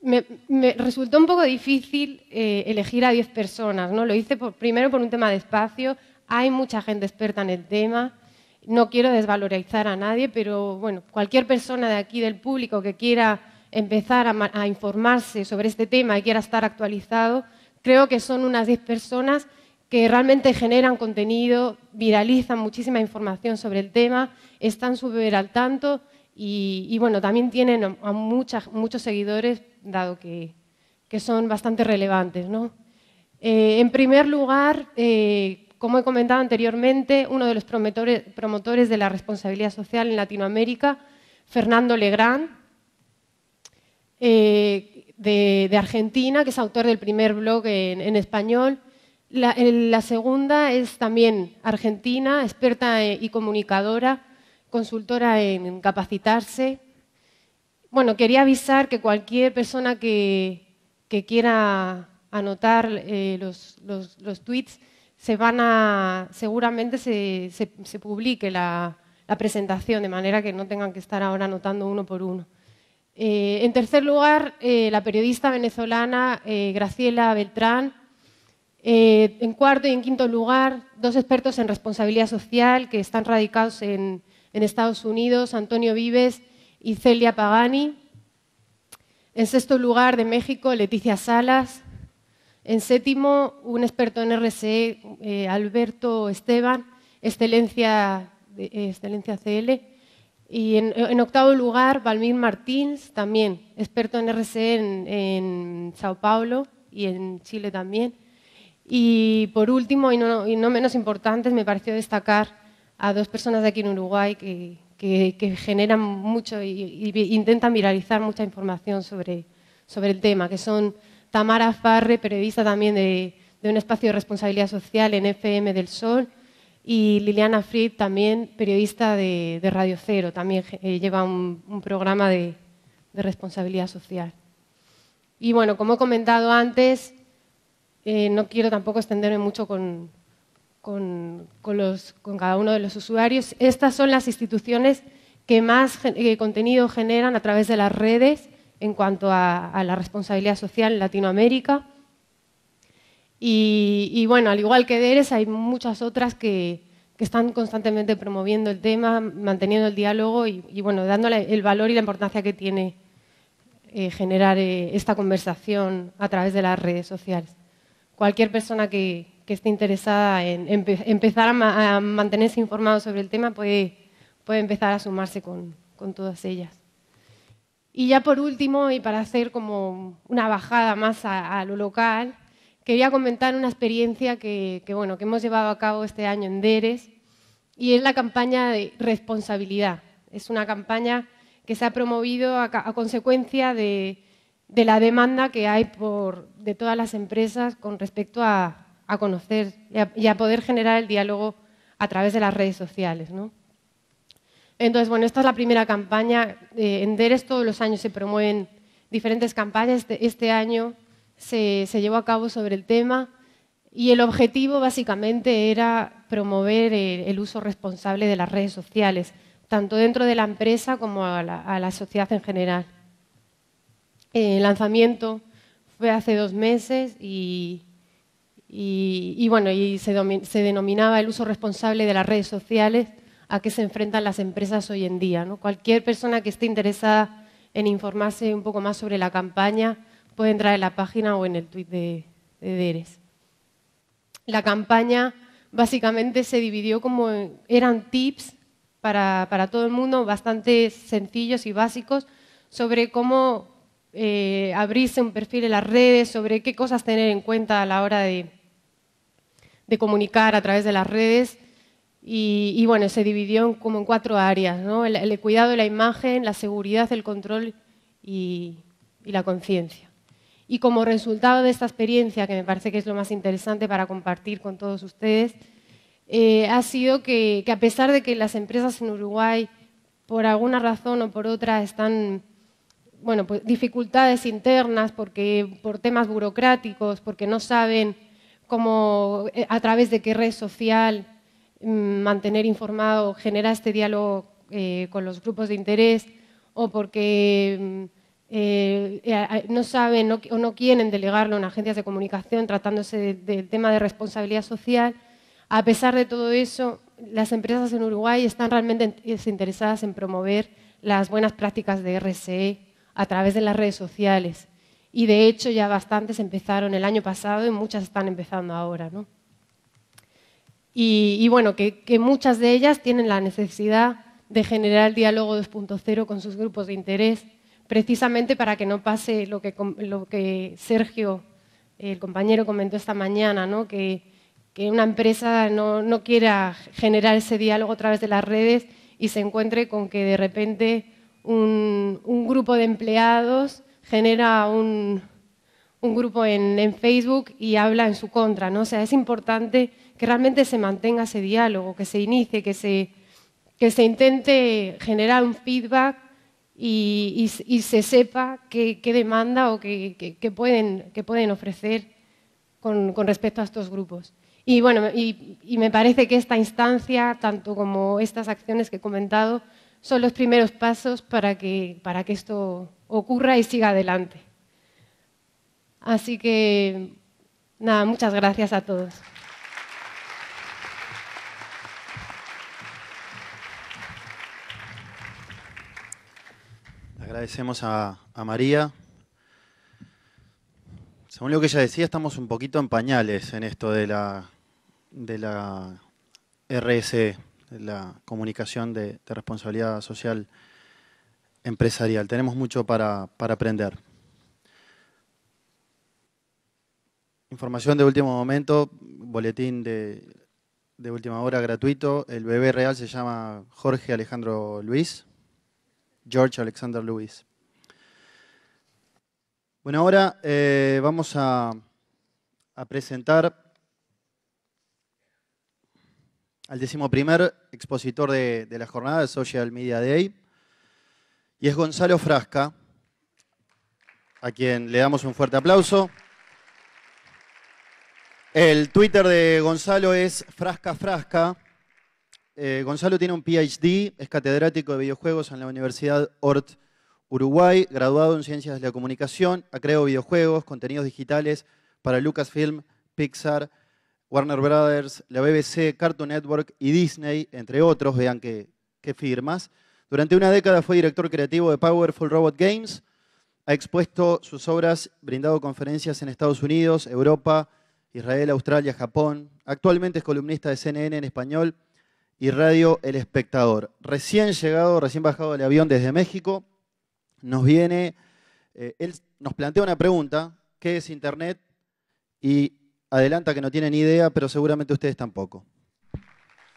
Me resultó un poco difícil elegir a 10 personas, ¿no? Lo hice primero por un tema de espacio. Hay mucha gente experta en el tema. No quiero desvalorizar a nadie, pero bueno, cualquier persona de aquí del público que quiera empezar a informarse sobre este tema y quiera estar actualizado, creo que son unas 10 personas que realmente generan contenido, viralizan muchísima información sobre el tema, están súper al tanto y bueno, también tienen a muchos seguidores, dado que son bastante relevantes, ¿no? En primer lugar, como he comentado anteriormente, uno de los promotores de la responsabilidad social en Latinoamérica, Fernando Legrand, de Argentina, que es autor del primer blog en español. La segunda es también argentina, experta y comunicadora, consultora en capacitarse. Bueno, quería avisar que cualquier persona que quiera anotar los tweets, seguramente se publique la presentación, de manera que no tengan que estar ahora anotando uno por uno. En tercer lugar, la periodista venezolana Graciela Beltrán. En cuarto y en quinto lugar, 2 expertos en responsabilidad social que están radicados en Estados Unidos, Antonio Vives y Celia Pagani. En sexto lugar, de México, Leticia Salas. En séptimo, un experto en RSE, Alberto Esteban, Excelencia CL. Y en octavo lugar, Valmir Martins, también experto en RSE en Sao Paulo y en Chile también. Y por último, y no menos importantes, me pareció destacar a 2 personas de aquí en Uruguay que que generan mucho y intentan viralizar mucha información sobre el tema, que son Tamara Farre, periodista también de un espacio de responsabilidad social en FM del Sol, y Liliana Fried, también periodista de Radio Cero, también lleva un programa de responsabilidad social. Y bueno, como he comentado antes, no quiero tampoco extenderme mucho con cada uno de los usuarios. Estas son las instituciones que más contenido generan a través de las redes en cuanto a la responsabilidad social en Latinoamérica. Y bueno, al igual que DERES, hay muchas otras que están constantemente promoviendo el tema, manteniendo el diálogo y bueno, dándole el valor y la importancia que tiene generar esta conversación a través de las redes sociales. Cualquier persona que esté interesada en empezar a mantenerse informado sobre el tema puede empezar a sumarse con todas ellas. Y ya por último, y para hacer como una bajada más a lo local, quería comentar una experiencia que hemos llevado a cabo este año en DERES, y es la campaña de responsabilidad. Es una campaña que se ha promovido a consecuencia de la demanda que hay de todas las empresas con respecto a conocer y a poder generar el diálogo a través de las redes sociales, ¿no? Entonces, bueno, esta es la primera campaña. En DERES todos los años se promueven diferentes campañas. Este año se llevó a cabo sobre el tema y el objetivo básicamente era promover el uso responsable de las redes sociales, tanto dentro de la empresa como a la sociedad en general. El lanzamiento fue hace 2 meses y se denominaba el uso responsable de las redes sociales a qué se enfrentan las empresas hoy en día, ¿no? Cualquier persona que esté interesada en informarse un poco más sobre la campaña puede entrar en la página o en el tuit de DERES. La campaña básicamente se dividió eran tips para todo el mundo, bastante sencillos y básicos, sobre cómo abrirse un perfil en las redes, sobre qué cosas tener en cuenta a la hora de comunicar a través de las redes. Y bueno, se dividió como en 4 áreas, ¿no? El cuidado de la imagen, la seguridad, el control y la conciencia. Y como resultado de esta experiencia, que me parece que es lo más interesante para compartir con todos ustedes, ha sido que a pesar de que las empresas en Uruguay, por alguna razón o por otra, están, bueno, pues dificultades internas, por temas burocráticos, porque no saben cómo, a través de qué red social mantener informado, generar este diálogo con los grupos de interés, o porque no saben o no quieren delegarlo en agencias de comunicación tratándose del tema de responsabilidad social. A pesar de todo eso, las empresas en Uruguay están realmente interesadas en promover las buenas prácticas de RSE a través de las redes sociales. Y de hecho ya bastantes empezaron el año pasado y muchas están empezando ahora, ¿no? Y bueno, que muchas de ellas tienen la necesidad de generar el diálogo 2.0 con sus grupos de interés, precisamente para que no pase lo que Sergio, el compañero, comentó esta mañana, ¿no? Que una empresa no quiera generar ese diálogo a través de las redes y se encuentre con que de repente un grupo de empleados genera un grupo en Facebook y habla en su contra, ¿no? O sea, es importante que realmente se mantenga ese diálogo, que se inicie, que se intente generar un feedback y se sepa qué demanda o qué pueden ofrecer con respecto a estos grupos. Y bueno, y me parece que esta instancia, tanto como estas acciones que he comentado, son los primeros pasos para que esto ocurra y siga adelante. Así que, nada, muchas gracias a todos. Agradecemos a María. Según lo que ella decía, estamos un poquito en pañales en esto de la RSE, de la comunicación de responsabilidad social empresarial. Tenemos mucho para aprender. Información de último momento, boletín de de última hora gratuito. El bebé real se llama Jorge Alejandro Luis. George Alexander Luis. Bueno, ahora vamos a presentar al 11º expositor de la jornada de Social Media Day. Y es Gonzalo Frasca, a quien le damos un fuerte aplauso. El Twitter de Gonzalo es Frasca. Gonzalo tiene un PhD, es catedrático de videojuegos en la Universidad Ort Uruguay, graduado en Ciencias de la Comunicación, ha creado videojuegos, contenidos digitales para Lucasfilm, Pixar, Warner Brothers, la BBC, Cartoon Network y Disney, entre otros, vean qué firmas. Durante una década fue director creativo de Powerful Robot Games, ha expuesto sus obras, brindado conferencias en Estados Unidos, Europa, Israel, Australia, Japón. Actualmente es columnista de CNN en español y Radio El Espectador. Recién bajado del avión desde México, él nos plantea una pregunta, ¿qué es Internet? Y adelanta que no tiene ni idea, pero seguramente ustedes tampoco.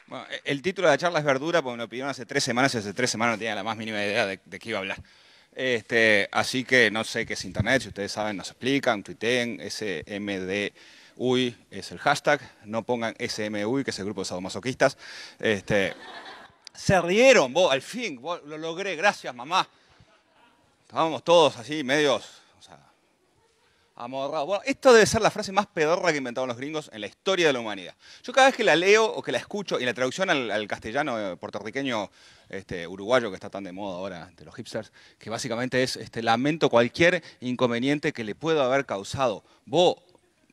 Bueno, el título de la charla es verdura, porque me lo pidieron hace 3 semanas y hace 3 semanas no tenía la más mínima idea de qué iba a hablar. Así que no sé qué es Internet, si ustedes saben nos explican, tuiteen, SMDUI es el hashtag, no pongan SMUI, que es el grupo de sadomasoquistas. Se rieron, vos, al fin, vos, lo logré, gracias mamá. Estábamos todos así, medios, o sea, amorrados. Bueno, esto debe ser la frase más pedorra que inventaron los gringos en la historia de la humanidad. Yo cada vez que la leo o que la escucho, y la traducción al castellano puertorriqueño, uruguayo, que está tan de moda ahora de los hipsters, que básicamente es, lamento cualquier inconveniente que le pueda haber causado. Vos,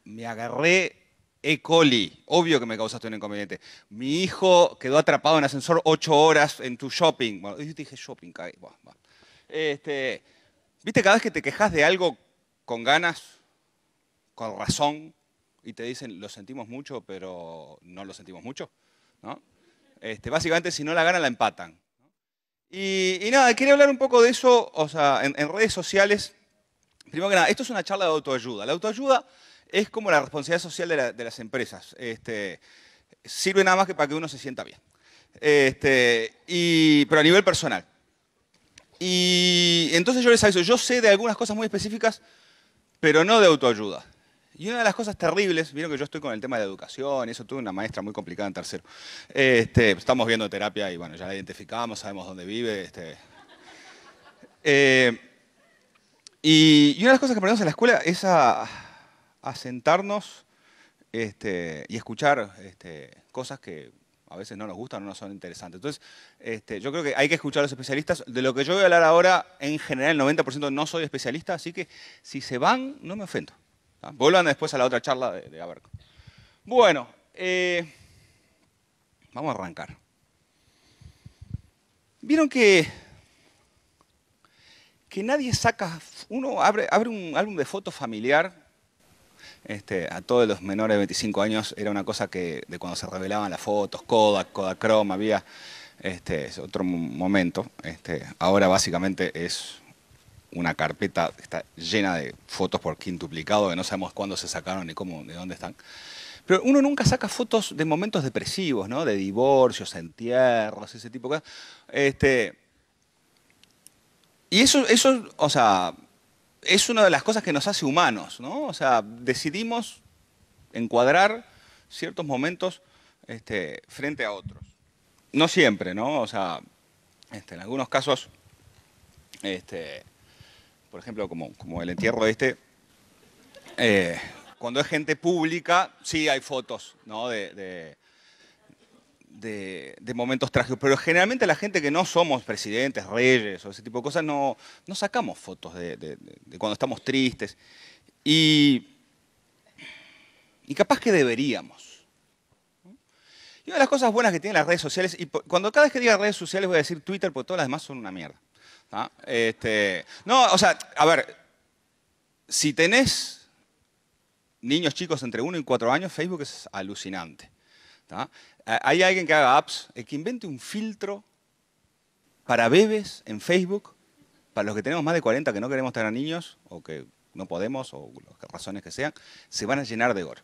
me agarré E. coli, obvio que me causaste un inconveniente. Mi hijo quedó atrapado en ascensor 8 horas en tu shopping. Bueno, yo te dije shopping, cagué. Bueno. ¿Viste cada vez que te quejas de algo con ganas, con razón, y te dicen lo sentimos mucho, pero no lo sentimos mucho? ¿No? Básicamente, si no la ganan, la empatan. Y nada, quería hablar un poco de eso, o sea, en redes sociales. Primero que nada, esto es una charla de autoayuda. La autoayuda es como la responsabilidad social de las empresas. Sirve nada más que para que uno se sienta bien. Pero a nivel personal. Y entonces yo les aviso, yo sé de algunas cosas muy específicas, pero no de autoayuda. Y una de las cosas terribles, vieron que yo estoy con el tema de educación, y eso tuve una maestra muy complicada en tercero. Estamos viendo terapia y bueno, ya la identificamos, sabemos dónde vive. Y una de las cosas que aprendemos en la escuela es a sentarnos y escuchar cosas que a veces no nos gustan o no son interesantes. Entonces, yo creo que hay que escuchar a los especialistas. De lo que yo voy a hablar ahora, en general, el 90% no soy especialista, así que si se van, no me ofendo. ¿Ah? Vuelvan después a la otra charla de Aberco. Bueno, vamos a arrancar. Vieron que nadie saca... Uno abre un álbum de fotos familiar. A todos los menores de 25 años era una cosa que de cuando se revelaban las fotos, Kodak, Kodachrome, había es otro momento. Ahora básicamente es una carpeta que está llena de fotos por quintuplicado que no sabemos cuándo se sacaron ni cómo, ni dónde están. Pero uno nunca saca fotos de momentos depresivos, ¿no? De divorcios, entierros, ese tipo de cosas. Y eso, o sea, es una de las cosas que nos hace humanos, ¿no? O sea, decidimos encuadrar ciertos momentos frente a otros. No siempre, ¿no? O sea, en algunos casos, por ejemplo, como el entierro cuando es gente pública, sí hay fotos, ¿no? de momentos trágicos, pero generalmente la gente que no somos presidentes, reyes o ese tipo de cosas, no sacamos fotos de cuando estamos tristes. Y capaz que deberíamos. Y una de las cosas buenas que tienen las redes sociales, y cuando cada vez que diga redes sociales voy a decir Twitter, porque todas las demás son una mierda. ¿Ah? No, o sea, a ver, si tenés niños chicos entre 1 y 4 años, Facebook es alucinante. ¿Ah? Hay alguien que haga apps, que invente un filtro para bebés en Facebook, para los que tenemos más de 40 que no queremos tener niños, o que no podemos, o las razones que sean, se van a llenar de gore.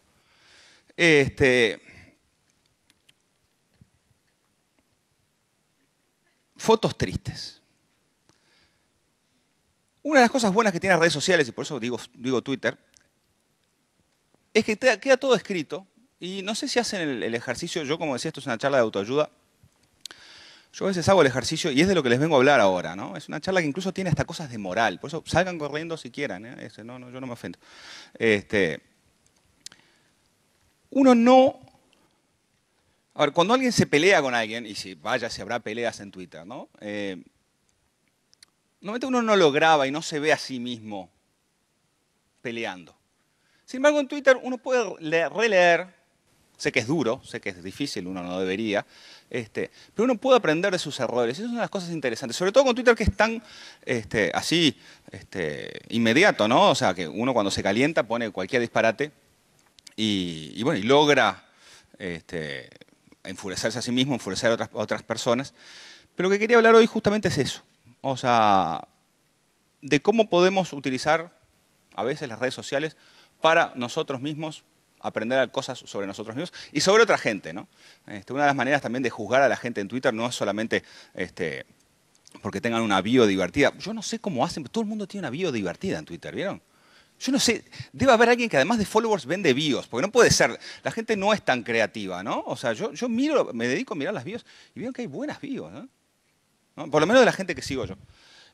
fotos tristes. Una de las cosas buenas que tienen las redes sociales, y por eso digo Twitter, es que queda todo escrito. Y no sé si hacen el ejercicio, yo como decía, esto es una charla de autoayuda. Yo a veces hago el ejercicio y es de lo que les vengo a hablar ahora, ¿no? Es una charla que incluso tiene hasta cosas de moral. Por eso salgan corriendo si quieran, ¿eh? No, yo no me ofendo. Uno no... A ver, cuando alguien se pelea con alguien, y si vaya, si habrá peleas en Twitter, ¿no? Normalmente uno no lo graba y no se ve a sí mismo peleando. Sin embargo, en Twitter uno puede releer, sé que es duro, sé que es difícil, uno no debería, pero uno puede aprender de sus errores. Eso es una de las cosas interesantes, sobre todo con Twitter que es tan así inmediato, ¿no? O sea, que uno cuando se calienta pone cualquier disparate y bueno, y logra enfurecerse a sí mismo, enfurecer a otras personas. Pero lo que quería hablar hoy justamente es eso. O sea, de cómo podemos utilizar a veces las redes sociales para nosotros mismos aprender cosas sobre nosotros mismos y sobre otra gente, ¿no? Una de las maneras también de juzgar a la gente en Twitter no es solamente porque tengan una bio divertida. Yo no sé cómo hacen, pero todo el mundo tiene una bio divertida en Twitter, ¿vieron? Yo no sé, debe haber alguien que además de followers vende bios, porque no puede ser, la gente no es tan creativa, ¿no? O sea, yo miro, me dedico a mirar las bios y veo que hay buenas bios, ¿no? Por lo menos de la gente que sigo yo.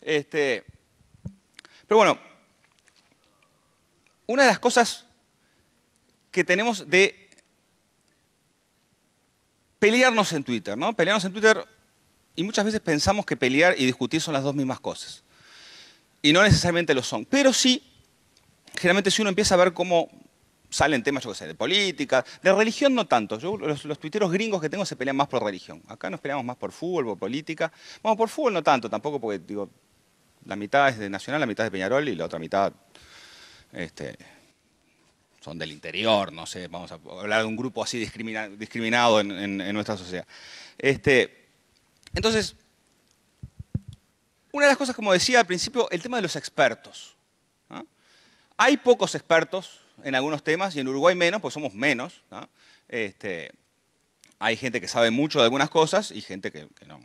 Pero bueno, una de las cosas que tenemos de pelearnos en Twitter, ¿no? Pelearnos en Twitter, y muchas veces pensamos que pelear y discutir son las dos mismas cosas. Y no necesariamente lo son, pero sí, generalmente si uno empieza a ver cómo salen temas, yo qué sé, de política, de religión no tanto. Los tuiteros gringos que tengo se pelean más por religión. Acá nos peleamos más por fútbol, por política. Bueno, por fútbol no tanto, tampoco porque, digo, la mitad es de Nacional, la mitad es de Peñarol y la otra mitad son del interior, no sé, vamos a hablar de un grupo así discriminado en nuestra sociedad. Entonces, una de las cosas, como decía al principio, el tema de los expertos, ¿no? Hay pocos expertos en algunos temas y en Uruguay menos, pues somos menos, ¿no? Hay gente que sabe mucho de algunas cosas y gente que no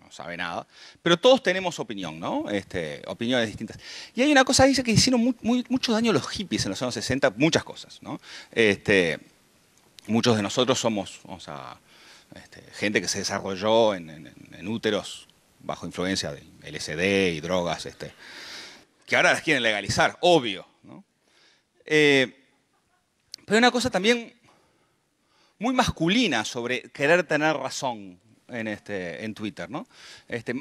sabe nada, pero todos tenemos opinión, ¿no? Opiniones distintas. Y hay una cosa, dice que hicieron mucho daño los hippies en los años 60, muchas cosas, ¿no? Muchos de nosotros somos, o sea, gente que se desarrolló en úteros bajo influencia de LSD y drogas, que ahora las quieren legalizar, obvio, ¿no? Pero hay una cosa también muy masculina sobre querer tener razón en Twitter, ¿no?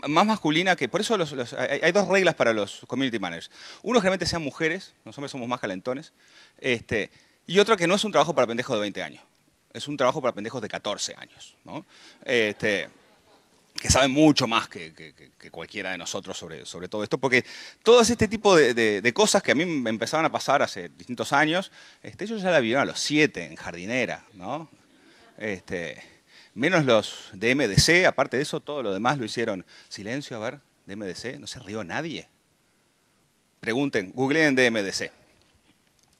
Más masculina que... Por eso hay dos reglas para los community managers. Uno, generalmente sean mujeres, los hombres somos más calentones, y otro que no es un trabajo para pendejos de 20 años, es un trabajo para pendejos de 14 años, ¿no? Que saben mucho más que cualquiera de nosotros sobre todo esto, porque todo este tipo de cosas que a mí me empezaban a pasar hace distintos años, ellos ya la vivieron a los 7 en jardinera, ¿no? Menos los de MDC, aparte de eso, todo lo demás lo hicieron. Silencio, a ver, de MDC, no se rió nadie. Pregunten, googleen de MDC.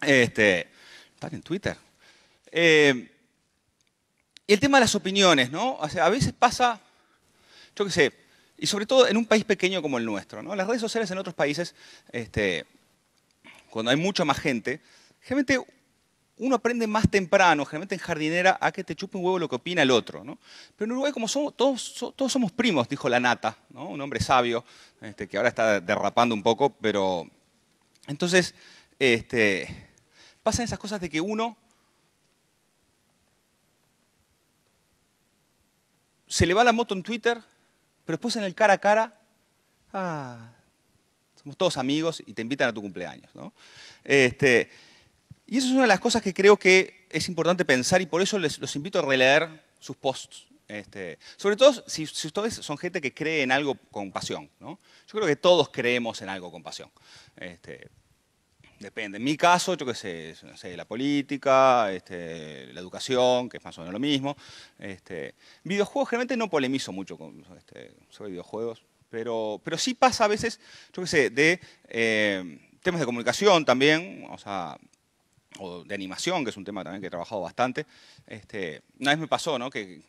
Están en Twitter. Y el tema de las opiniones, ¿no? O sea, a veces pasa, yo qué sé, y sobre todo en un país pequeño como el nuestro, ¿no? Las redes sociales en otros países, cuando hay mucha más gente, generalmente uno aprende más temprano, generalmente en jardinera, a que te chupe un huevo lo que opina el otro, ¿no? Pero en Uruguay, como todos somos primos, dijo la Nata, ¿no? Un hombre sabio, que ahora está derrapando un poco, pero... Entonces, pasan esas cosas de que uno se le va la moto en Twitter, pero después en el cara a cara, somos todos amigos y te invitan a tu cumpleaños, ¿no? Y eso es una de las cosas que creo que es importante pensar y por eso los invito a releer sus posts. Sobre todo si ustedes son gente que cree en algo con pasión, ¿no? Yo creo que todos creemos en algo con pasión. Depende. En mi caso, yo qué sé, no sé, la política, la educación, que es más o menos lo mismo. Videojuegos, generalmente no polemizo mucho sobre videojuegos, pero sí pasa a veces, yo qué sé, de temas de comunicación también, o de animación, que es un tema también que he trabajado bastante. Una vez me pasó, ¿no? Que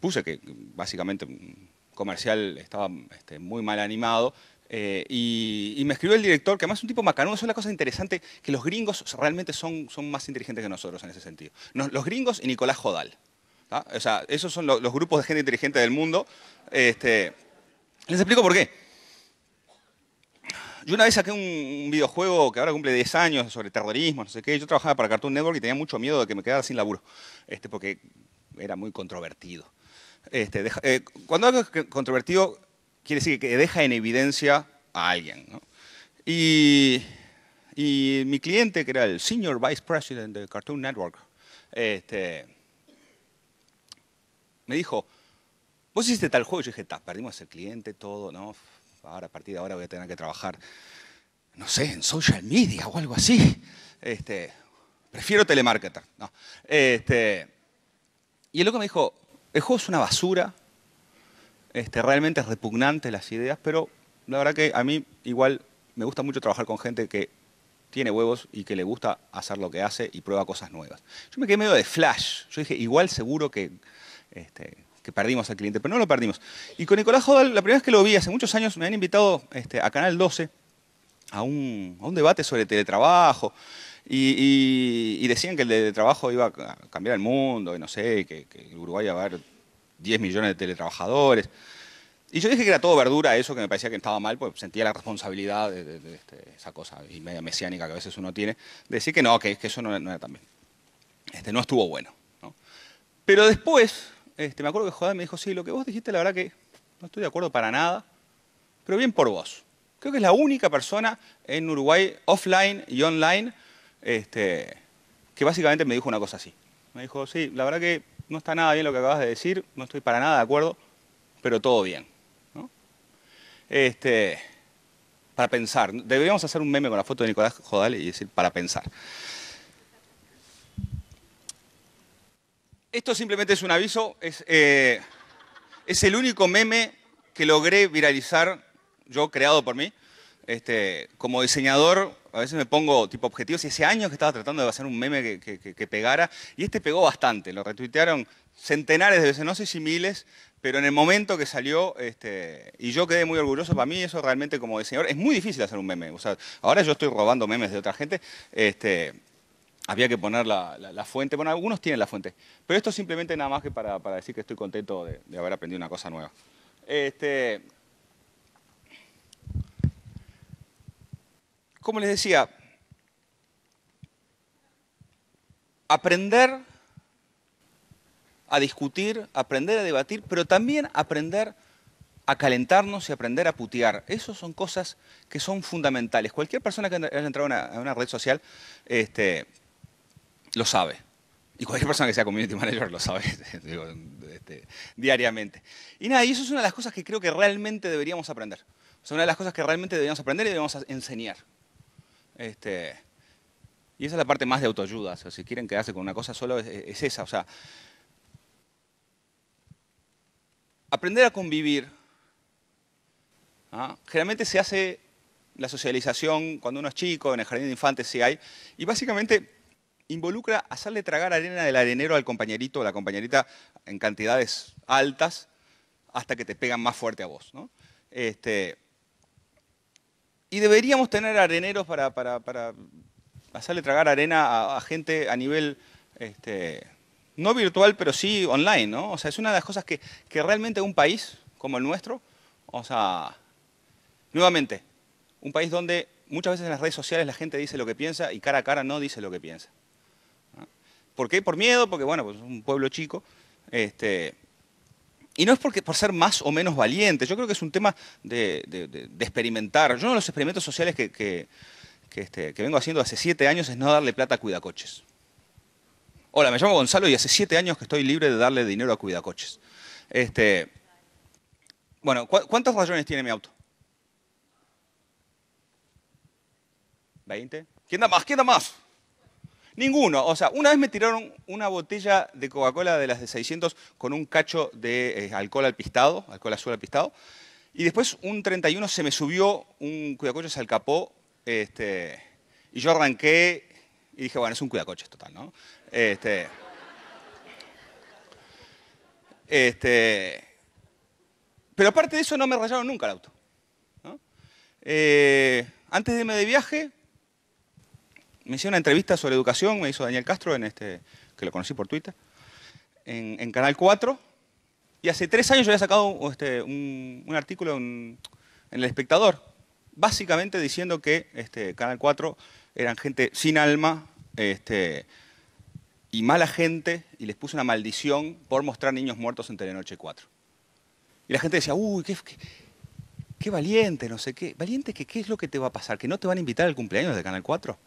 puse que básicamente un comercial estaba muy mal animado. Y me escribió el director, que además es un tipo macanudo. Eso es la cosa interesante, que los gringos realmente son más inteligentes que nosotros en ese sentido. Los gringos y Nicolás Jodal. ¿Tá? O sea, esos son los grupos de gente inteligente del mundo. Les explico por qué. Yo una vez saqué un videojuego que ahora cumple 10 años sobre terrorismo, no sé qué. Yo trabajaba para Cartoon Network y tenía mucho miedo de que me quedara sin laburo, porque era muy controvertido. Cuando algo es controvertido, quiere decir que deja en evidencia a alguien, ¿no? Y mi cliente, que era el Senior Vice President de Cartoon Network, me dijo, vos hiciste tal juego. Y yo dije, perdimos el cliente, todo, ¿no? Ahora, a partir de ahora voy a tener que trabajar, no sé, en social media o algo así. Prefiero telemarketer. No. Y el loco me dijo, el juego es una basura, realmente es repugnante las ideas, pero la verdad que a mí igual me gusta mucho trabajar con gente que tiene huevos y que le gusta hacer lo que hace y prueba cosas nuevas. Yo me quedé medio de flash. Yo dije, igual seguro que perdimos al cliente, pero no lo perdimos. Y con Nicolás Jodal, la primera vez que lo vi, hace muchos años, me habían invitado a Canal 12 a un debate sobre teletrabajo. Y decían que el teletrabajo iba a cambiar el mundo, y no sé, que en Uruguay iba a haber 10 millones de teletrabajadores. Y yo dije que era todo verdura eso, que me parecía que estaba mal, pues sentía la responsabilidad de esa cosa y media mesiánica que a veces uno tiene, de decir que no, que eso no era tan bien. No estuvo bueno, ¿no? Pero después, me acuerdo que Jodal me dijo, sí, lo que vos dijiste, la verdad que no estoy de acuerdo para nada, pero bien por vos. Creo que es la única persona en Uruguay, offline y online, que básicamente me dijo una cosa así. Me dijo, sí, la verdad que no está nada bien lo que acabas de decir, no estoy para nada de acuerdo, pero todo bien, ¿no? Para pensar. Deberíamos hacer un meme con la foto de Nicolás Jodal y decir, para pensar. Esto simplemente es un aviso, es el único meme que logré viralizar yo, creado por mí. Como diseñador, a veces me pongo tipo objetivos y hace años que estaba tratando de hacer un meme que pegara y pegó bastante. Lo retuitearon centenares de veces, no sé si miles, pero en el momento que salió, y yo quedé muy orgulloso. Para mí eso realmente como diseñador es muy difícil hacer un meme. O sea, ahora yo estoy robando memes de otra gente. Había que poner la fuente. Bueno, algunos tienen la fuente. Pero esto simplemente nada más que para decir que estoy contento de haber aprendido una cosa nueva. Como les decía, aprender a discutir, aprender a debatir, pero también aprender a calentarnos y aprender a putear. Esas son cosas que son fundamentales. Cualquier persona que haya entrado a una red social lo sabe. Y cualquier persona que sea community manager lo sabe digo, diariamente. Y nada, y eso es una de las cosas que creo que realmente deberíamos aprender. O sea, una de las cosas que realmente deberíamos aprender y deberíamos enseñar. Y esa es la parte más de autoayuda. O sea, si quieren quedarse con una cosa solo, es esa. O sea, aprender a convivir. ¿Ah? Generalmente se hace la socialización cuando uno es chico, en el jardín de infantes sí hay, y básicamente involucra hacerle tragar arena del arenero al compañerito o la compañerita en cantidades altas hasta que te pegan más fuerte a vos, ¿no? Y deberíamos tener areneros para hacerle tragar arena a gente a nivel no virtual, pero sí online, ¿no? O sea, es una de las cosas que realmente un país como el nuestro, o sea, nuevamente, un país donde muchas veces en las redes sociales la gente dice lo que piensa y cara a cara no dice lo que piensa. ¿Por qué? Por miedo, porque bueno, pues es un pueblo chico. Y no es por ser más o menos valiente, yo creo que es un tema de experimentar. Yo uno de los experimentos sociales que vengo haciendo hace 7 años es no darle plata a cuidacoches. Hola, me llamo Gonzalo y hace 7 años que estoy libre de darle dinero a cuidacoches. Bueno, ¿cuántos rayones tiene mi auto? ¿20? ¿Quién da más? ¿Quién da más? Ninguno. O sea, una vez me tiraron una botella de Coca-Cola de las de 600 con un cacho de alcohol alpistado, alcohol azul alpistado, y después un 31 se me subió un cuidacoches al capó, y yo arranqué y dije, bueno, es un cuidacoches total, ¿no? Pero aparte de eso, no me rayaron nunca el auto, ¿no? Antes de irme de viaje, me hicieron una entrevista sobre educación, me hizo Daniel Castro, que lo conocí por Twitter, en Canal 4. Y hace 3 años yo había sacado un artículo en El Espectador, básicamente diciendo que Canal 4 eran gente sin alma y mala gente, y les puse una maldición por mostrar niños muertos en Telenoche 4. Y la gente decía, uy, qué valiente, no sé qué. ¿Valiente que qué es lo que te va a pasar? ¿Que no te van a invitar al cumpleaños de Canal 4?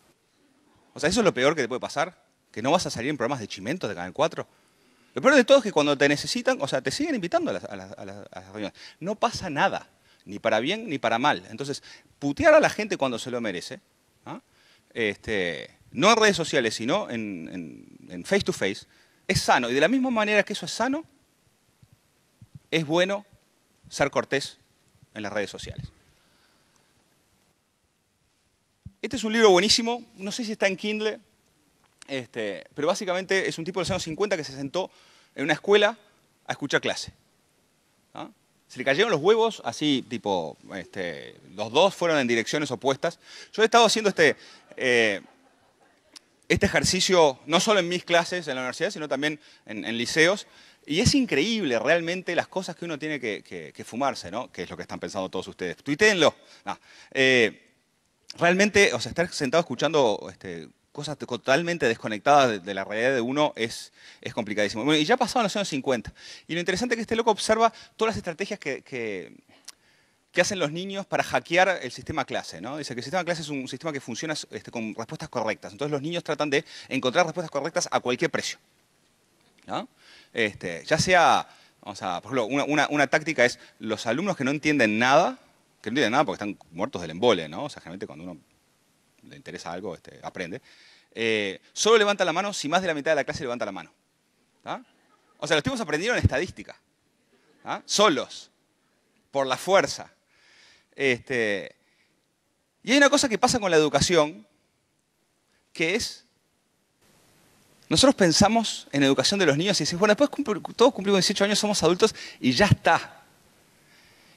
O sea, ¿eso es lo peor que te puede pasar? ¿Que no vas a salir en programas de chimentos de Canal 4? Lo peor de todo es que cuando te necesitan, o sea, te siguen invitando a las reuniones. No pasa nada, ni para bien ni para mal. Entonces, putear a la gente cuando se lo merece, ¿no? No en redes sociales, sino en face to face, es sano. Y de la misma manera que eso es sano, es bueno ser cortés en las redes sociales. Este es un libro buenísimo, no sé si está en Kindle, pero básicamente es un tipo de los años 50 que se sentó en una escuela a escuchar clase, ¿no? Se le cayeron los huevos, así, tipo, los dos fueron en direcciones opuestas. Yo he estado haciendo este ejercicio no solo en mis clases en la universidad, sino también en liceos, y es increíble realmente las cosas que uno tiene que fumarse, ¿no? Que es lo que están pensando todos ustedes. Tuitéenlo. No. Realmente, o sea, estar sentado escuchando cosas totalmente desconectadas de la realidad de uno es complicadísimo. Bueno, y ya pasaban los años 50. Y lo interesante es que este loco observa todas las estrategias que hacen los niños para hackear el sistema clase, ¿no? Dice que el sistema clase es un sistema que funciona con respuestas correctas. Entonces los niños tratan de encontrar respuestas correctas a cualquier precio, ¿no? Ya sea, o sea, por ejemplo, una táctica es los alumnos que no entienden nada porque están muertos del embole, ¿no? O sea, generalmente cuando uno le interesa algo, aprende. Solo levanta la mano si más de la mitad de la clase levanta la mano, ¿tá? O sea, los tipos aprendieron estadística, ¿tá? Solos, por la fuerza. Y hay una cosa que pasa con la educación, que es, nosotros pensamos en educación de los niños y decimos, bueno, después todos cumplimos 18 años, somos adultos y ya está.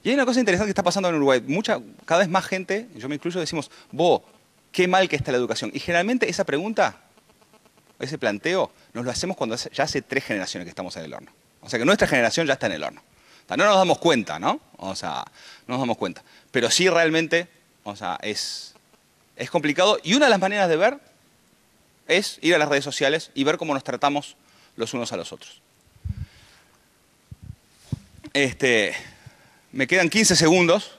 Y hay una cosa interesante que está pasando en Uruguay. Cada vez más gente, yo me incluyo, decimos, qué mal que está la educación. Y generalmente esa pregunta, ese planteo, nos lo hacemos cuando ya hace 3 generaciones que estamos en el horno. O sea que nuestra generación ya está en el horno. O sea, no nos damos cuenta, ¿no? O sea, no nos damos cuenta. Pero sí realmente, o sea, es complicado. Y una de las maneras de ver es ir a las redes sociales y ver cómo nos tratamos los unos a los otros. Me quedan 15 segundos,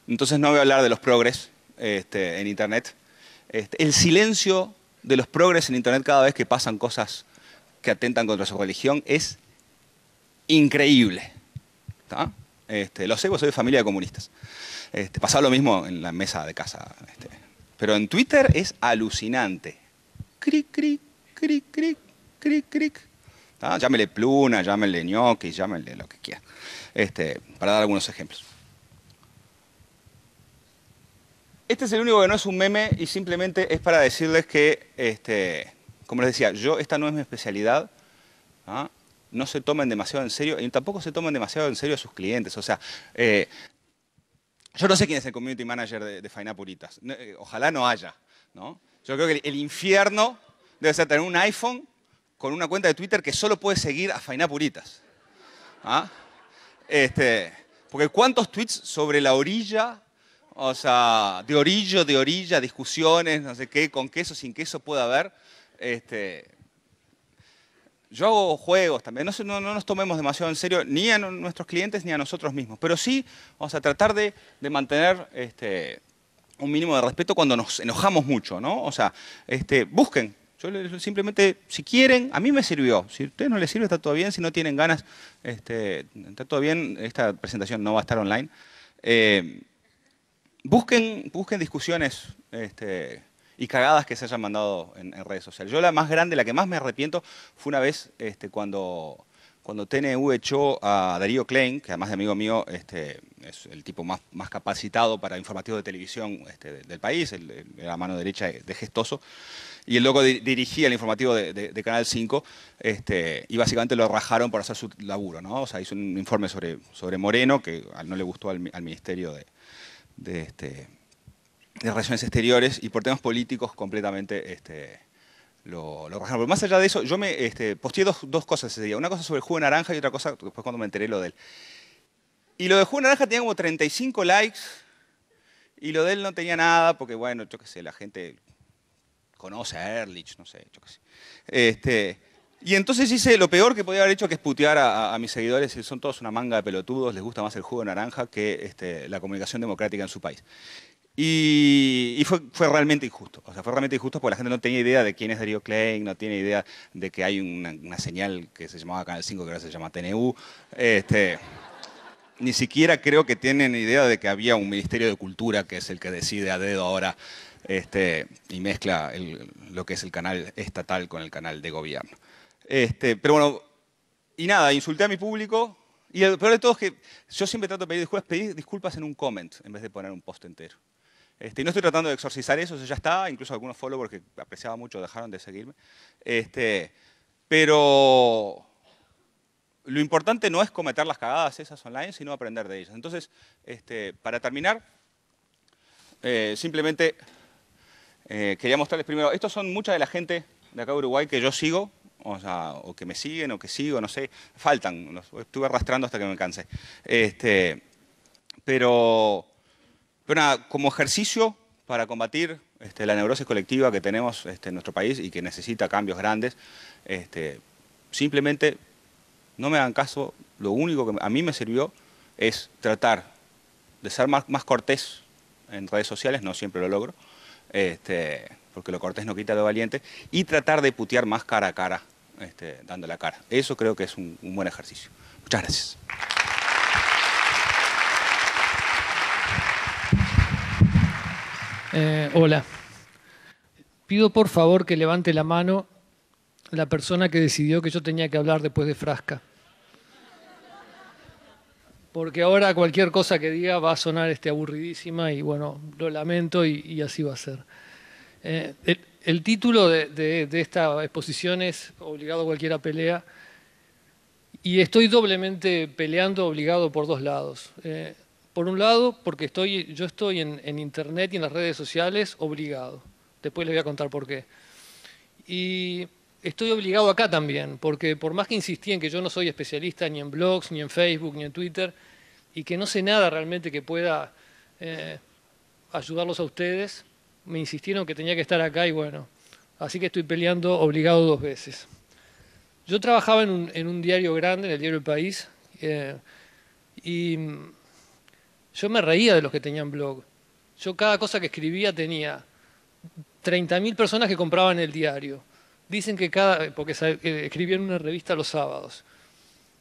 entonces no voy a hablar de los progres en Internet. El silencio de los progres en Internet cada vez que pasan cosas que atentan contra su religión es increíble, ¿tá? Lo sé, porque soy de familia de comunistas. Pasaba lo mismo en la mesa de casa. Pero en Twitter es alucinante. Cric, cric, cric, cric, cric, cric. ¿Tá? Llámele pluna, llámele ñoqui, llámele lo que quiera. Para dar algunos ejemplos. Este es el único que no es un meme y simplemente es para decirles que, como les decía, esta no es mi especialidad, ¿ah? No se tomen demasiado en serio y tampoco se tomen demasiado en serio a sus clientes. O sea, yo no sé quién es el community manager de Fainapuritas. Ojalá no haya, ¿no? Yo creo que el infierno debe ser tener un iPhone con una cuenta de Twitter que solo puede seguir a Fainapuritas, ¿ah? Porque ¿cuántos tweets sobre la orilla? O sea, de orilla, discusiones, no sé qué, con queso, sin queso puede haber. Yo hago juegos también, no nos tomemos demasiado en serio ni a nuestros clientes ni a nosotros mismos, pero sí vamos a tratar de mantener un mínimo de respeto cuando nos enojamos mucho, ¿no? O sea, busquen. Yo simplemente, si quieren, a mí me sirvió. Si a ustedes no les sirve, está todo bien. Si no tienen ganas, está todo bien. Esta presentación no va a estar online. Busquen discusiones y cagadas que se hayan mandado en redes sociales. Yo la más grande, la que más me arrepiento, fue una vez cuando cuando TNU echó a Darío Klein, que además de amigo mío, es el tipo más capacitado para informativos de televisión del país, la mano derecha de Gestoso, y el loco dirigía el informativo de Canal 5, y básicamente lo rajaron por hacer su laburo, ¿no? O sea, hizo un informe sobre Moreno, que no le gustó al Ministerio de Relaciones Exteriores, y por temas políticos completamente lo rajaron. Pero más allá de eso, yo me posteé dos cosas ese día. Una cosa sobre el jugo de naranja y otra cosa después cuando me enteré lo de él. Y lo de jugo de naranja tenía como 35 likes, y lo de él no tenía nada, porque bueno, yo qué sé, la gente conoce a Ehrlich, no sé, yo qué sé. Y entonces hice lo peor que podía haber hecho, que es putear a mis seguidores, y son todos una manga de pelotudos, les gusta más el jugo de naranja que la comunicación democrática en su país. Y fue realmente injusto. O sea, fue realmente injusto porque la gente no tenía idea de quién es Darío Klein, no tiene idea de que hay una señal que se llamaba Canal 5, que ahora se llama TNU. Ni siquiera creo que tienen idea de que había un Ministerio de Cultura, que es el que decide a dedo ahora y mezcla lo que es el canal estatal con el canal de gobierno. Pero bueno, y nada, insulté a mi público. Y lo peor de todo es que yo siempre trato de pedir disculpas en un comment en vez de poner un post entero. Y no estoy tratando de exorcizar eso ya está. Incluso algunos followers que apreciaba mucho dejaron de seguirme. Pero lo importante no es cometer las cagadas esas online, sino aprender de ellas. Entonces, para terminar, simplemente quería mostrarles primero, estos son mucha de la gente de acá de Uruguay que yo sigo, o que me siguen, o que sigo, no sé, faltan, los estuve arrastrando hasta que me cansé. Pero nada, como ejercicio para combatir la neurosis colectiva que tenemos en nuestro país y que necesita cambios grandes, simplemente no me hagan caso, lo único que a mí me sirvió es tratar de ser más cortés en redes sociales, no siempre lo logro, porque lo cortés no quita lo valiente, y tratar de putear más cara a cara, dando la cara. Eso creo que es un buen ejercicio. Muchas gracias. Hola. Pido por favor que levante la mano la persona que decidió que yo tenía que hablar después de Frasca. Porque ahora cualquier cosa que diga va a sonar aburridísima y bueno, lo lamento y así va a ser. El título de esta exposición es Obligado cualquiera pelea, y estoy doblemente peleando, obligado por dos lados. Por un lado, porque yo estoy en Internet y en las redes sociales obligado. Después les voy a contar por qué. Y estoy obligado acá también, porque por más que insistí en que yo no soy especialista ni en blogs, ni en Facebook, ni en Twitter, y que no sé nada realmente que pueda ayudarlos a ustedes, me insistieron que tenía que estar acá y bueno, así que estoy peleando obligado dos veces. Yo trabajaba en un diario grande, en el diario El País, y yo me reía de los que tenían blog. Yo cada cosa que escribía tenía 30.000 personas que compraban el diario. Dicen que porque escribía en una revista los sábados.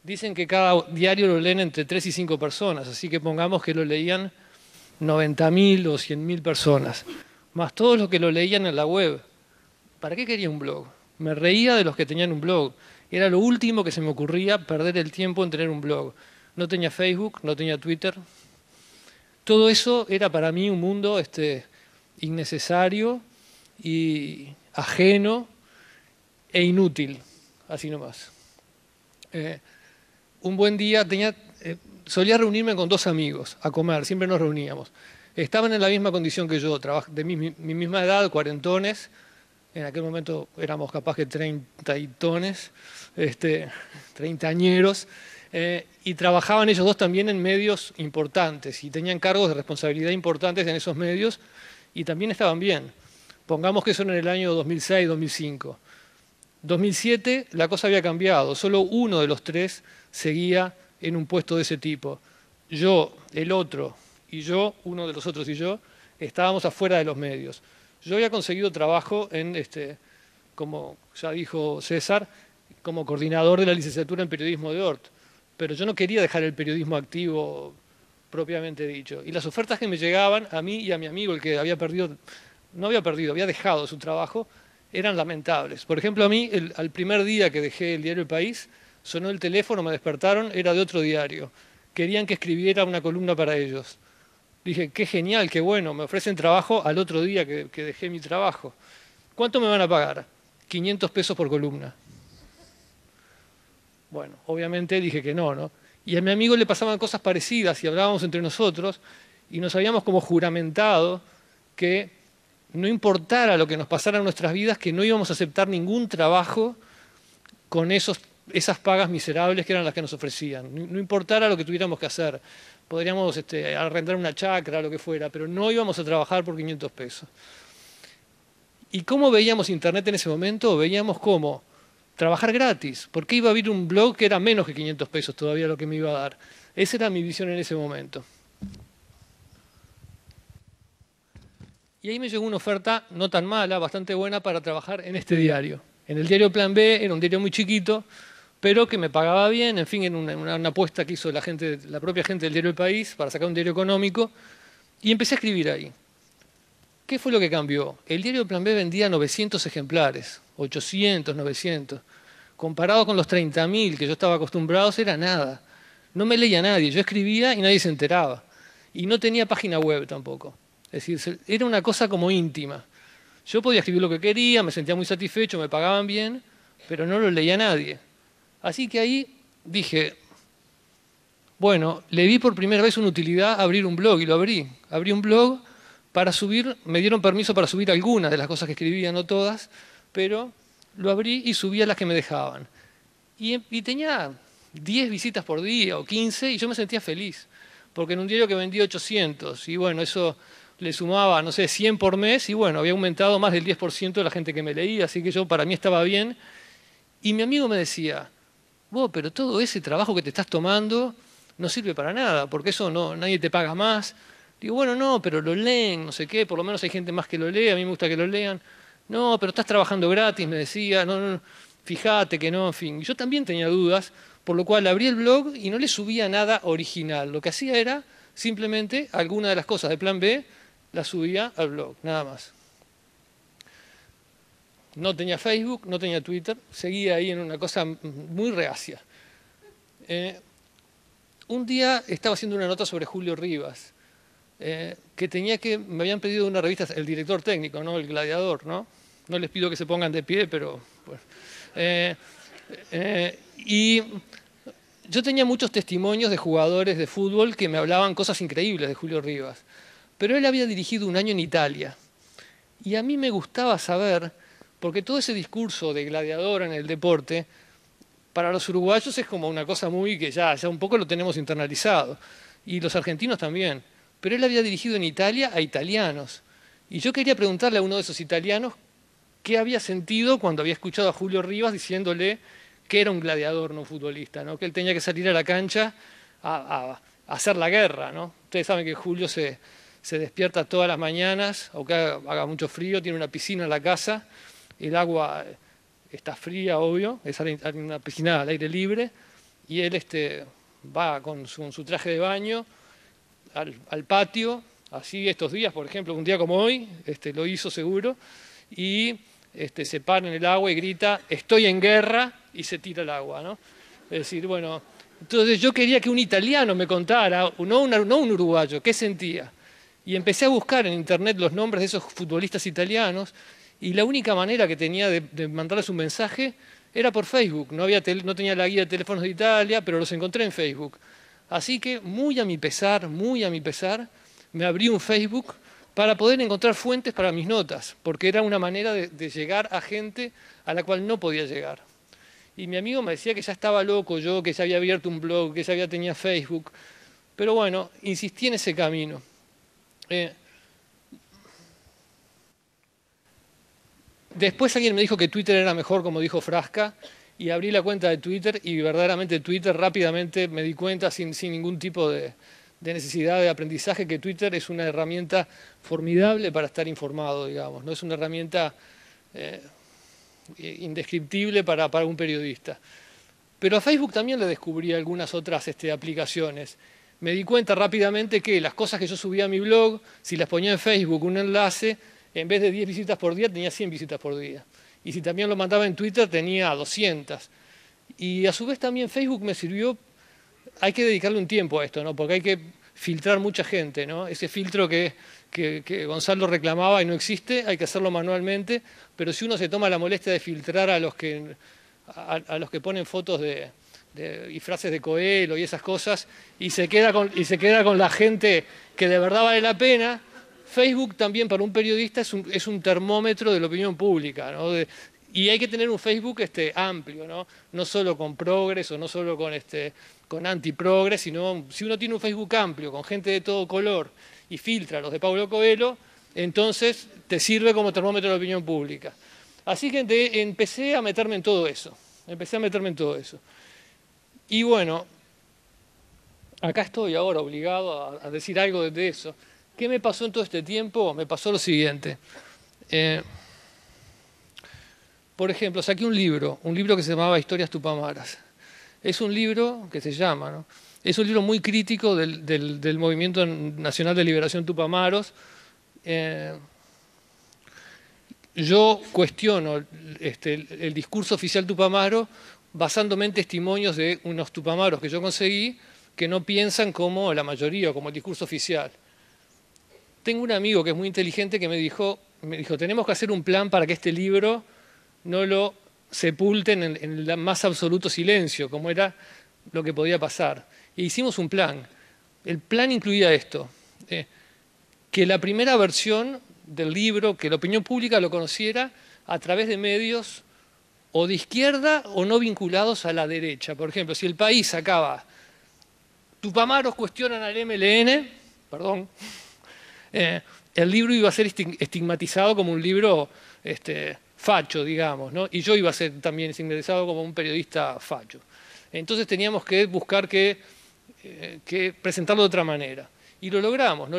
Dicen que cada diario lo leen entre 3 y 5 personas, así que pongamos que lo leían 90.000 o 100.000 personas, más todos los que lo leían en la web. ¿Para qué quería un blog? Me reía de los que tenían un blog. Era lo último que se me ocurría, perder el tiempo en tener un blog. No tenía Facebook, no tenía Twitter. Todo eso era para mí un mundo innecesario y ajeno e inútil, así nomás. Un buen día solía reunirme con dos amigos a comer, siempre nos reuníamos. Estaban en la misma condición que yo, de mi misma edad, cuarentones. En aquel momento éramos capaz que 30 y tones, treintañeros. Y trabajaban ellos dos también en medios importantes y tenían cargos de responsabilidad importantes en esos medios y también estaban bien. Pongamos que eso en el año 2006, 2005. 2007 la cosa había cambiado, solo uno de los tres seguía en un puesto de ese tipo. Yo, el otro y yo, uno de los otros y yo, estábamos afuera de los medios. Yo había conseguido trabajo como ya dijo César, como coordinador de la licenciatura en periodismo de Ort, pero yo no quería dejar el periodismo activo propiamente dicho. Y las ofertas que me llegaban a mí y a mi amigo, el que había había dejado su trabajo, eran lamentables. Por ejemplo, a mí, al primer día que dejé el diario El País, Sonó el teléfono, me despertaron, era de otro diario. Querían que escribiera una columna para ellos. Dije, qué genial, qué bueno, me ofrecen trabajo al otro día que dejé mi trabajo. ¿Cuánto me van a pagar? 500 pesos por columna. Bueno, obviamente dije que no, ¿no? Y a mi amigo le pasaban cosas parecidas y hablábamos entre nosotros y nos habíamos como juramentado que no importara lo que nos pasara en nuestras vidas, que no íbamos a aceptar ningún trabajo con esas pagas miserables que eran las que nos ofrecían. No importara lo que tuviéramos que hacer. Podríamos arrendar una chacra, lo que fuera, pero no íbamos a trabajar por 500 pesos. ¿Y cómo veíamos Internet en ese momento? Veíamos cómo trabajar gratis. ¿Por qué iba a abrir un blog que era menos que 500 pesos todavía lo que me iba a dar? Esa era mi visión en ese momento. Y ahí me llegó una oferta no tan mala, bastante buena para trabajar en este diario. En el diario Plan B, era un diario muy chiquito, pero que me pagaba bien, en fin, en una apuesta que hizo la propia gente del diario El País para sacar un diario económico, y empecé a escribir ahí. ¿Qué fue lo que cambió? El diario Plan B vendía 900 ejemplares, 800, 900. Comparado con los 30.000 que yo estaba acostumbrado, era nada. No me leía nadie, yo escribía y nadie se enteraba. Y no tenía página web tampoco. Es decir, era una cosa como íntima. Yo podía escribir lo que quería, me sentía muy satisfecho, me pagaban bien, pero no lo leía nadie. Así que ahí dije, bueno, le vi por primera vez una utilidad a abrir un blog y lo abrí. Abrí un blog para subir, me dieron permiso para subir algunas de las cosas que escribía, no todas, pero lo abrí y subía las que me dejaban. Y tenía 10 visitas por día o 15 y yo me sentía feliz, porque en un diario que vendía 800 y bueno, eso le sumaba, no sé, 100 por mes y bueno, había aumentado más del 10% de la gente que me leía, así que yo para mí estaba bien. Y mi amigo me decía, vos, pero todo ese trabajo que te estás tomando no sirve para nada, porque eso nadie te paga más. Digo, bueno, no, pero lo leen, no sé qué, por lo menos hay gente más que lo lee, a mí me gusta que lo lean. No, pero estás trabajando gratis, me decía, no, fíjate que no, en fin. Yo también tenía dudas, por lo cual abrí el blog y no le subía nada original. Lo que hacía era simplemente alguna de las cosas de Plan B las subía al blog, nada más. No tenía Facebook, no tenía Twitter, seguía ahí en una cosa muy reacia. Un día estaba haciendo una nota sobre Julio Rivas, que me habían pedido una revista, el director técnico, ¿no? El Gladiador, ¿no? No les pido que se pongan de pie, pero... Bueno. Y yo tenía muchos testimonios de jugadores de fútbol que me hablaban cosas increíbles de Julio Rivas, pero él había dirigido un año en Italia. Y a mí me gustaba saber, porque todo ese discurso de gladiador en el deporte, para los uruguayos es como una cosa muy que ya un poco lo tenemos internalizado, y los argentinos también. Pero él había dirigido en Italia a italianos. Y yo quería preguntarle a uno de esos italianos qué había sentido cuando había escuchado a Julio Rivas diciéndole que era un gladiador, no un futbolista, ¿no? Que él tenía que salir a la cancha a hacer la guerra, ¿no? Ustedes saben que Julio se despierta todas las mañanas, aunque haga mucho frío, tiene una piscina en la casa, el agua está fría, obvio, es una piscina al aire libre, y él va con su traje de baño al patio, así estos días, por ejemplo, un día como hoy, lo hizo seguro, y se para en el agua y grita, estoy en guerra, y se tira al agua, ¿no? Es decir, bueno, entonces yo quería que un italiano me contara, no un uruguayo, qué sentía. Y empecé a buscar en internet los nombres de esos futbolistas italianos, y la única manera que tenía de mandarles un mensaje era por Facebook. No tenía la guía de teléfonos de Italia, pero los encontré en Facebook. Así que, muy a mi pesar, me abrí un Facebook para poder encontrar fuentes para mis notas, porque era una manera de llegar a gente a la cual no podía llegar. Y mi amigo me decía que ya estaba loco yo, que ya había abierto un blog, que ya tenía Facebook. Pero bueno, insistí en ese camino. Después alguien me dijo que Twitter era mejor, como dijo Frasca, y abrí la cuenta de Twitter y verdaderamente Twitter rápidamente me di cuenta sin ningún tipo de necesidad de aprendizaje que Twitter es una herramienta formidable para estar informado, digamos, no es una herramienta indescriptible para un periodista. Pero a Facebook también le descubrí algunas otras aplicaciones. Me di cuenta rápidamente que las cosas que yo subía a mi blog, si las ponía en Facebook un enlace, en vez de 10 visitas por día tenía 100 visitas por día. Y si también lo mandaba en Twitter tenía 200. Y a su vez también Facebook me sirvió, hay que dedicarle un tiempo a esto, ¿no? Porque hay que filtrar mucha gente, ¿no? Ese filtro que Gonzalo reclamaba y no existe, hay que hacerlo manualmente, pero si uno se toma la molestia de filtrar a los que ponen fotos y frases de Coelho y esas cosas, y se queda con la gente que de verdad vale la pena, Facebook también para un periodista es un termómetro de la opinión pública, ¿no? Y hay que tener un Facebook amplio, ¿no? No solo con progres o no solo con anti-progres, sino si uno tiene un Facebook amplio, con gente de todo color, y filtra los de Paulo Coelho, entonces te sirve como termómetro de la opinión pública. Así que empecé a meterme en todo eso. Y bueno, acá estoy ahora obligado a decir algo de eso. ¿Qué me pasó en todo este tiempo? Me pasó lo siguiente. Por ejemplo, saqué un libro que se llamaba Historias Tupamaras. Es un libro que se llama, ¿no? Es un libro muy crítico del Movimiento Nacional de Liberación Tupamaros. Yo cuestiono el discurso oficial tupamaro basándome en testimonios de unos tupamaros que yo conseguí que no piensan como la mayoría o como el discurso oficial. Tengo un amigo que es muy inteligente que me dijo, tenemos que hacer un plan para que este libro no lo sepulten en el más absoluto silencio, como era lo que podía pasar. E hicimos un plan. El plan incluía esto, que la primera versión del libro, que la opinión pública lo conociera a través de medios o de izquierda o no vinculados a la derecha. Por ejemplo, si El País sacaba Tupamaros cuestionan al MLN, perdón, el libro iba a ser estigmatizado como un libro facho, digamos, ¿no? Y yo iba a ser también estigmatizado como un periodista facho. Entonces teníamos que buscar que presentarlo de otra manera. Y lo logramos, ¿no?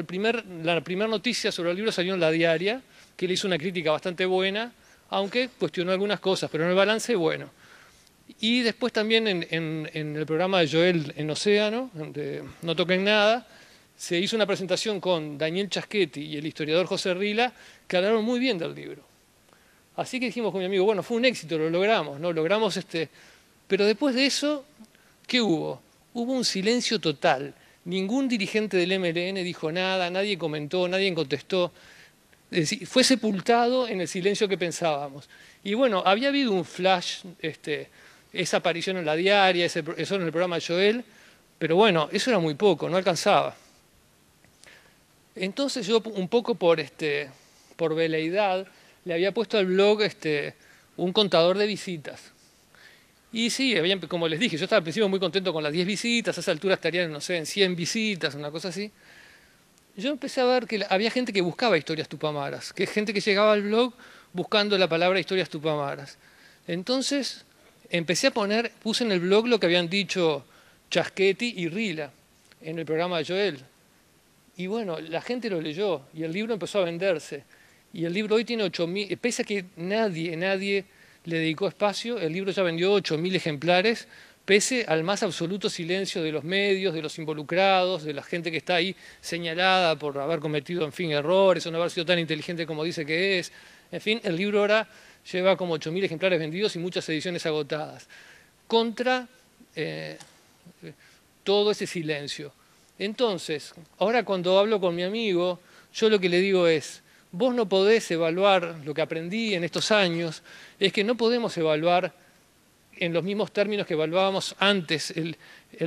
La primera noticia sobre el libro salió en La Diaria, que le hizo una crítica bastante buena, aunque cuestionó algunas cosas, pero en el balance, bueno. Y después también en el programa de Joel en Océano, de No Toquen Nada, se hizo una presentación con Daniel Chaschetti y el historiador José Rila, que hablaron muy bien del libro. Así que dijimos con mi amigo, bueno, fue un éxito, lo logramos, ¿no? Logramos Pero después de eso, ¿qué hubo? Hubo un silencio total. Ningún dirigente del MLN dijo nada, nadie comentó, nadie contestó. Es decir, fue sepultado en el silencio que pensábamos. Y bueno, había habido un flash, esa aparición en La Diaria, eso en el programa de Joel, pero bueno, eso era muy poco, no alcanzaba. Entonces yo un poco por veleidad le había puesto al blog un contador de visitas. Y sí, como les dije, yo estaba al principio muy contento con las 10 visitas, a esa altura estarían, no sé, en 100 visitas, una cosa así. Yo empecé a ver que había gente que buscaba historias tupamaras, que gente que llegaba al blog buscando la palabra historias tupamaras. Entonces puse en el blog lo que habían dicho Chaschetti y Rila en el programa de Joel. Y bueno, la gente lo leyó y el libro empezó a venderse. Y el libro hoy tiene 8.000, pese a que nadie le dedicó espacio, el libro ya vendió 8.000 ejemplares, pese al más absoluto silencio de los medios, de los involucrados, de la gente que está ahí señalada por haber cometido, en fin, errores o no haber sido tan inteligente como dice que es. En fin, el libro ahora lleva como 8.000 ejemplares vendidos y muchas ediciones agotadas, contra todo ese silencio. Entonces, ahora cuando hablo con mi amigo, yo lo que le digo es, vos no podés evaluar, lo que aprendí en estos años, es que no podemos evaluar en los mismos términos que evaluábamos antes el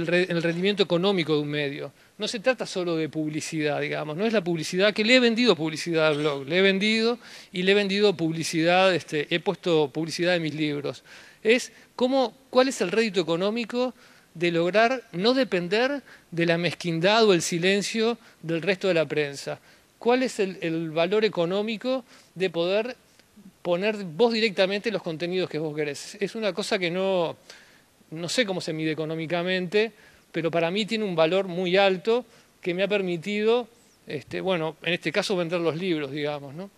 rendimiento económico de un medio. No se trata solo de publicidad, digamos, no es la publicidad, que le he vendido publicidad al blog, le he vendido y le he vendido publicidad, he puesto publicidad en mis libros. Es cuál es el rédito económico de lograr no depender de la mezquindad o el silencio del resto de la prensa. ¿Cuál es el valor económico de poder poner vos directamente los contenidos que vos querés? Es una cosa que no sé cómo se mide económicamente, pero para mí tiene un valor muy alto que me ha permitido, bueno, en este caso vender los libros, digamos, ¿no?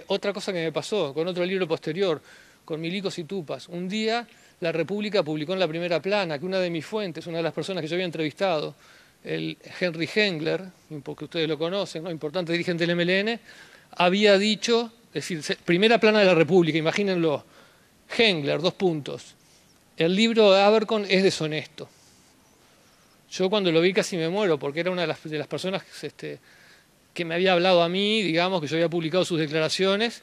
Otra cosa que me pasó con otro libro posterior, con Milicos y Tupas. Un día La República publicó en la primera plana que una de mis fuentes, una de las personas que yo había entrevistado, el Henry Hengler, porque ustedes lo conocen, ¿no? Importante dirigente del MLN, había dicho, es decir, primera plana de La República, imagínenlo, Hengler, 2 puntos. el libro de Abercrombie es deshonesto. Yo cuando lo vi casi me muero, porque era una de las personas que me había hablado a mí, digamos, que yo había publicado sus declaraciones.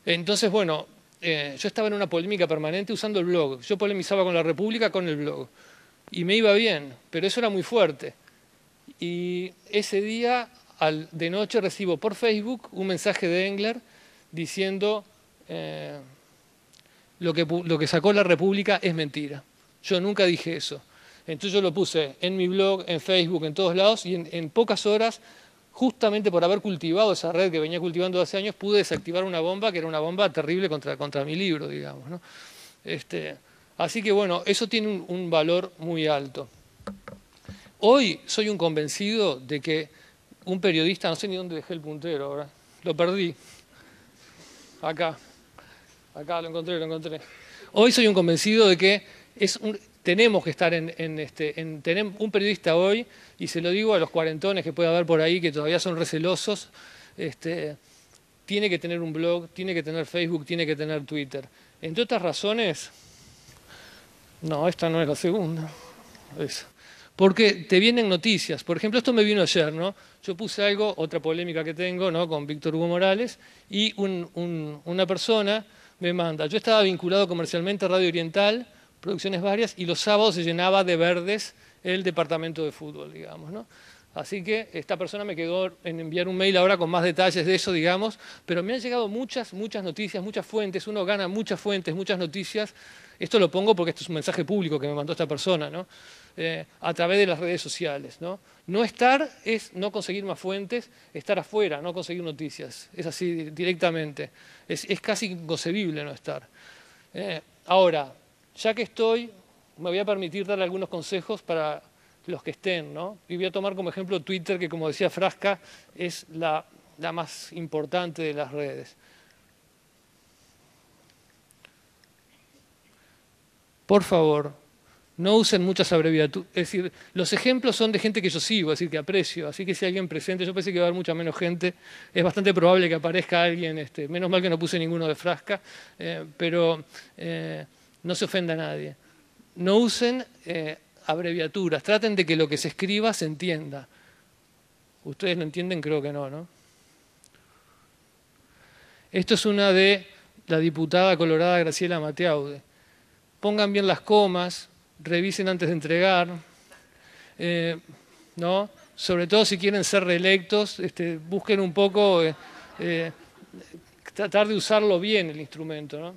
Entonces, bueno, yo estaba en una polémica permanente usando el blog. Yo polemizaba con la República con el blog. Y me iba bien, pero eso era muy fuerte. Y ese día, de noche, recibo por Facebook un mensaje de Engler diciendo lo que sacó la República es mentira. Yo nunca dije eso. Entonces yo lo puse en mi blog, en Facebook, en todos lados, y en pocas horas, justamente por haber cultivado esa red que venía cultivando hace años, pude desactivar una bomba que era una bomba terrible contra mi libro, digamos, ¿no? Así que bueno, eso tiene un valor muy alto. Hoy soy un convencido de que un periodista, no sé ni dónde dejé el puntero ahora, lo perdí. Acá lo encontré. Hoy soy un convencido de que tenemos que estar tener un periodista hoy, y se lo digo a los cuarentones que puede haber por ahí que todavía son recelosos, tiene que tener un blog, tiene que tener Facebook, tiene que tener Twitter. Entre otras razones, no, esta no es la segunda. Porque te vienen noticias. Por ejemplo, esto me vino ayer, ¿no? Yo puse algo, otra polémica que tengo, ¿no? Con Víctor Hugo Morales, y una persona me manda. Yo estaba vinculado comercialmente a Radio Oriental, producciones varias, y los sábados se llenaba de verdes el departamento de fútbol, digamos, ¿no? Así que esta persona me quedó en enviar un mail ahora con más detalles de eso, digamos, pero me han llegado muchas noticias, muchas fuentes, uno gana muchas fuentes, muchas noticias. Esto lo pongo porque esto es un mensaje público que me mandó esta persona, ¿no? A través de las redes sociales, ¿no? No estar es no conseguir más fuentes, estar afuera, no conseguir noticias. Es así directamente. Es casi inconcebible no estar. Ahora, ya que estoy, me voy a permitir darle algunos consejos para los que estén, ¿no? Y voy a tomar como ejemplo Twitter, que como decía Frasca, es la más importante de las redes. Por favor, no usen muchas abreviaturas. Es decir, los ejemplos son de gente que yo sigo, es decir, que aprecio. Así que si hay alguien presente, yo pensé que va a haber mucha menos gente. Es bastante probable que aparezca alguien, menos mal que no puse ninguno de Frasca, pero no se ofenda a nadie. No usen abreviaturas, traten de que lo que se escriba se entienda. ¿Ustedes lo entienden? Creo que no, ¿no? Esto es una de la diputada colorada Graciela Mateaude. Pongan bien las comas, revisen antes de entregar, ¿no? Sobre todo si quieren ser reelectos, busquen un poco, tratar de usarlo bien el instrumento, ¿no?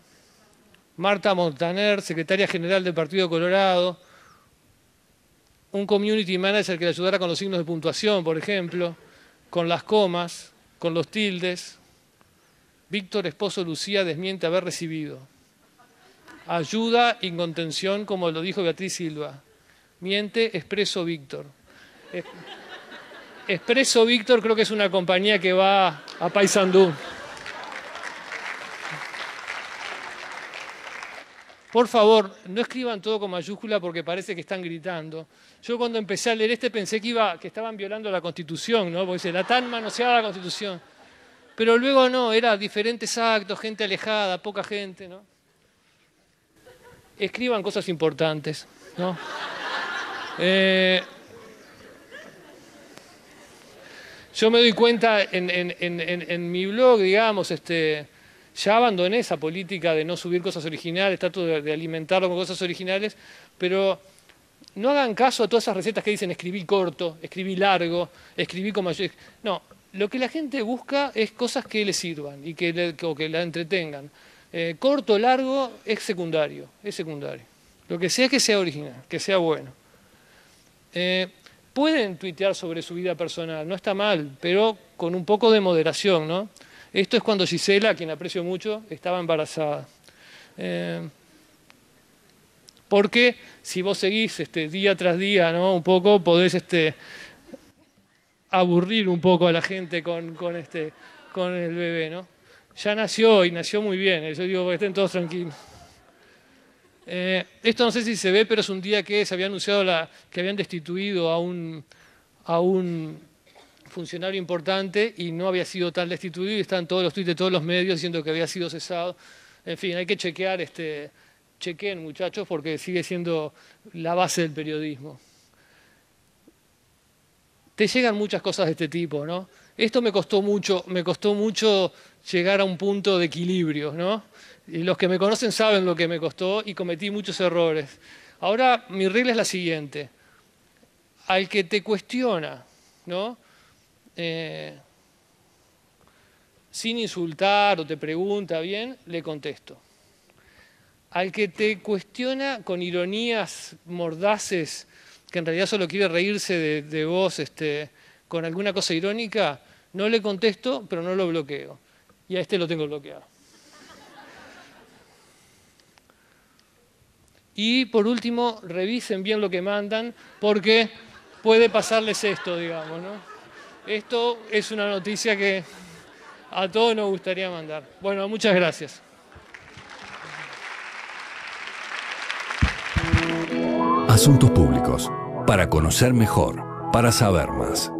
Marta Montaner, secretaria general del Partido Colorado, un community manager que le ayudara con los signos de puntuación, por ejemplo, con las comas, con los tildes. Víctor Esposo Lucía desmiente haber recibido. Ayuda y contención, como lo dijo Beatriz Silva. Miente Expreso Víctor. Expreso Víctor creo que es una compañía que va a Paysandú. Por favor, no escriban todo con mayúscula porque parece que están gritando. Yo cuando empecé a leer pensé que estaban violando la Constitución, ¿no? Porque dice, la tan manoseada la Constitución. Pero luego no, era diferentes actos, gente alejada, poca gente, ¿no? Escriban cosas importantes, ¿no? Yo me doy cuenta en mi blog, digamos, ya abandoné esa política de no subir cosas originales, trato de alimentarlo con cosas originales, pero no hagan caso a todas esas recetas que dicen escribí corto, escribí largo, escribí con mayor... No, lo que la gente busca es cosas que le sirvan y que la entretengan. Corto, largo, es secundario, Lo que sea original, que sea bueno. Pueden tuitear sobre su vida personal, no está mal, pero con un poco de moderación, ¿no? Esto es cuando Gisela, a quien aprecio mucho, estaba embarazada. Porque si vos seguís día tras día, ¿no? Un poco, podés aburrir un poco a la gente con el bebé, ¿no? Ya nació y nació muy bien, yo digo que estén todos tranquilos. Esto no sé si se ve, pero es un día que se había anunciado que habían destituido a un funcionario importante y no había sido tal destituido y están todos los tweets de todos los medios diciendo que había sido cesado. En fin, hay que chequear chequeen, muchachos, porque sigue siendo la base del periodismo. Te llegan muchas cosas de este tipo, ¿no? Esto me costó mucho llegar a un punto de equilibrio, ¿no? Y los que me conocen saben lo que me costó y cometí muchos errores. Ahora, mi regla es la siguiente. Al que te cuestiona, ¿no? Sin insultar o te pregunta bien, le contesto. Al que te cuestiona con ironías mordaces, que en realidad solo quiere reírse de vos con alguna cosa irónica, no le contesto, pero no lo bloqueo. Y a este lo tengo bloqueado. Y por último, revisen bien lo que mandan, porque puede pasarles esto, digamos, ¿no? Esto es una noticia que a todos nos gustaría mandar. Bueno, muchas gracias. Asuntos públicos. Para conocer mejor, para saber más.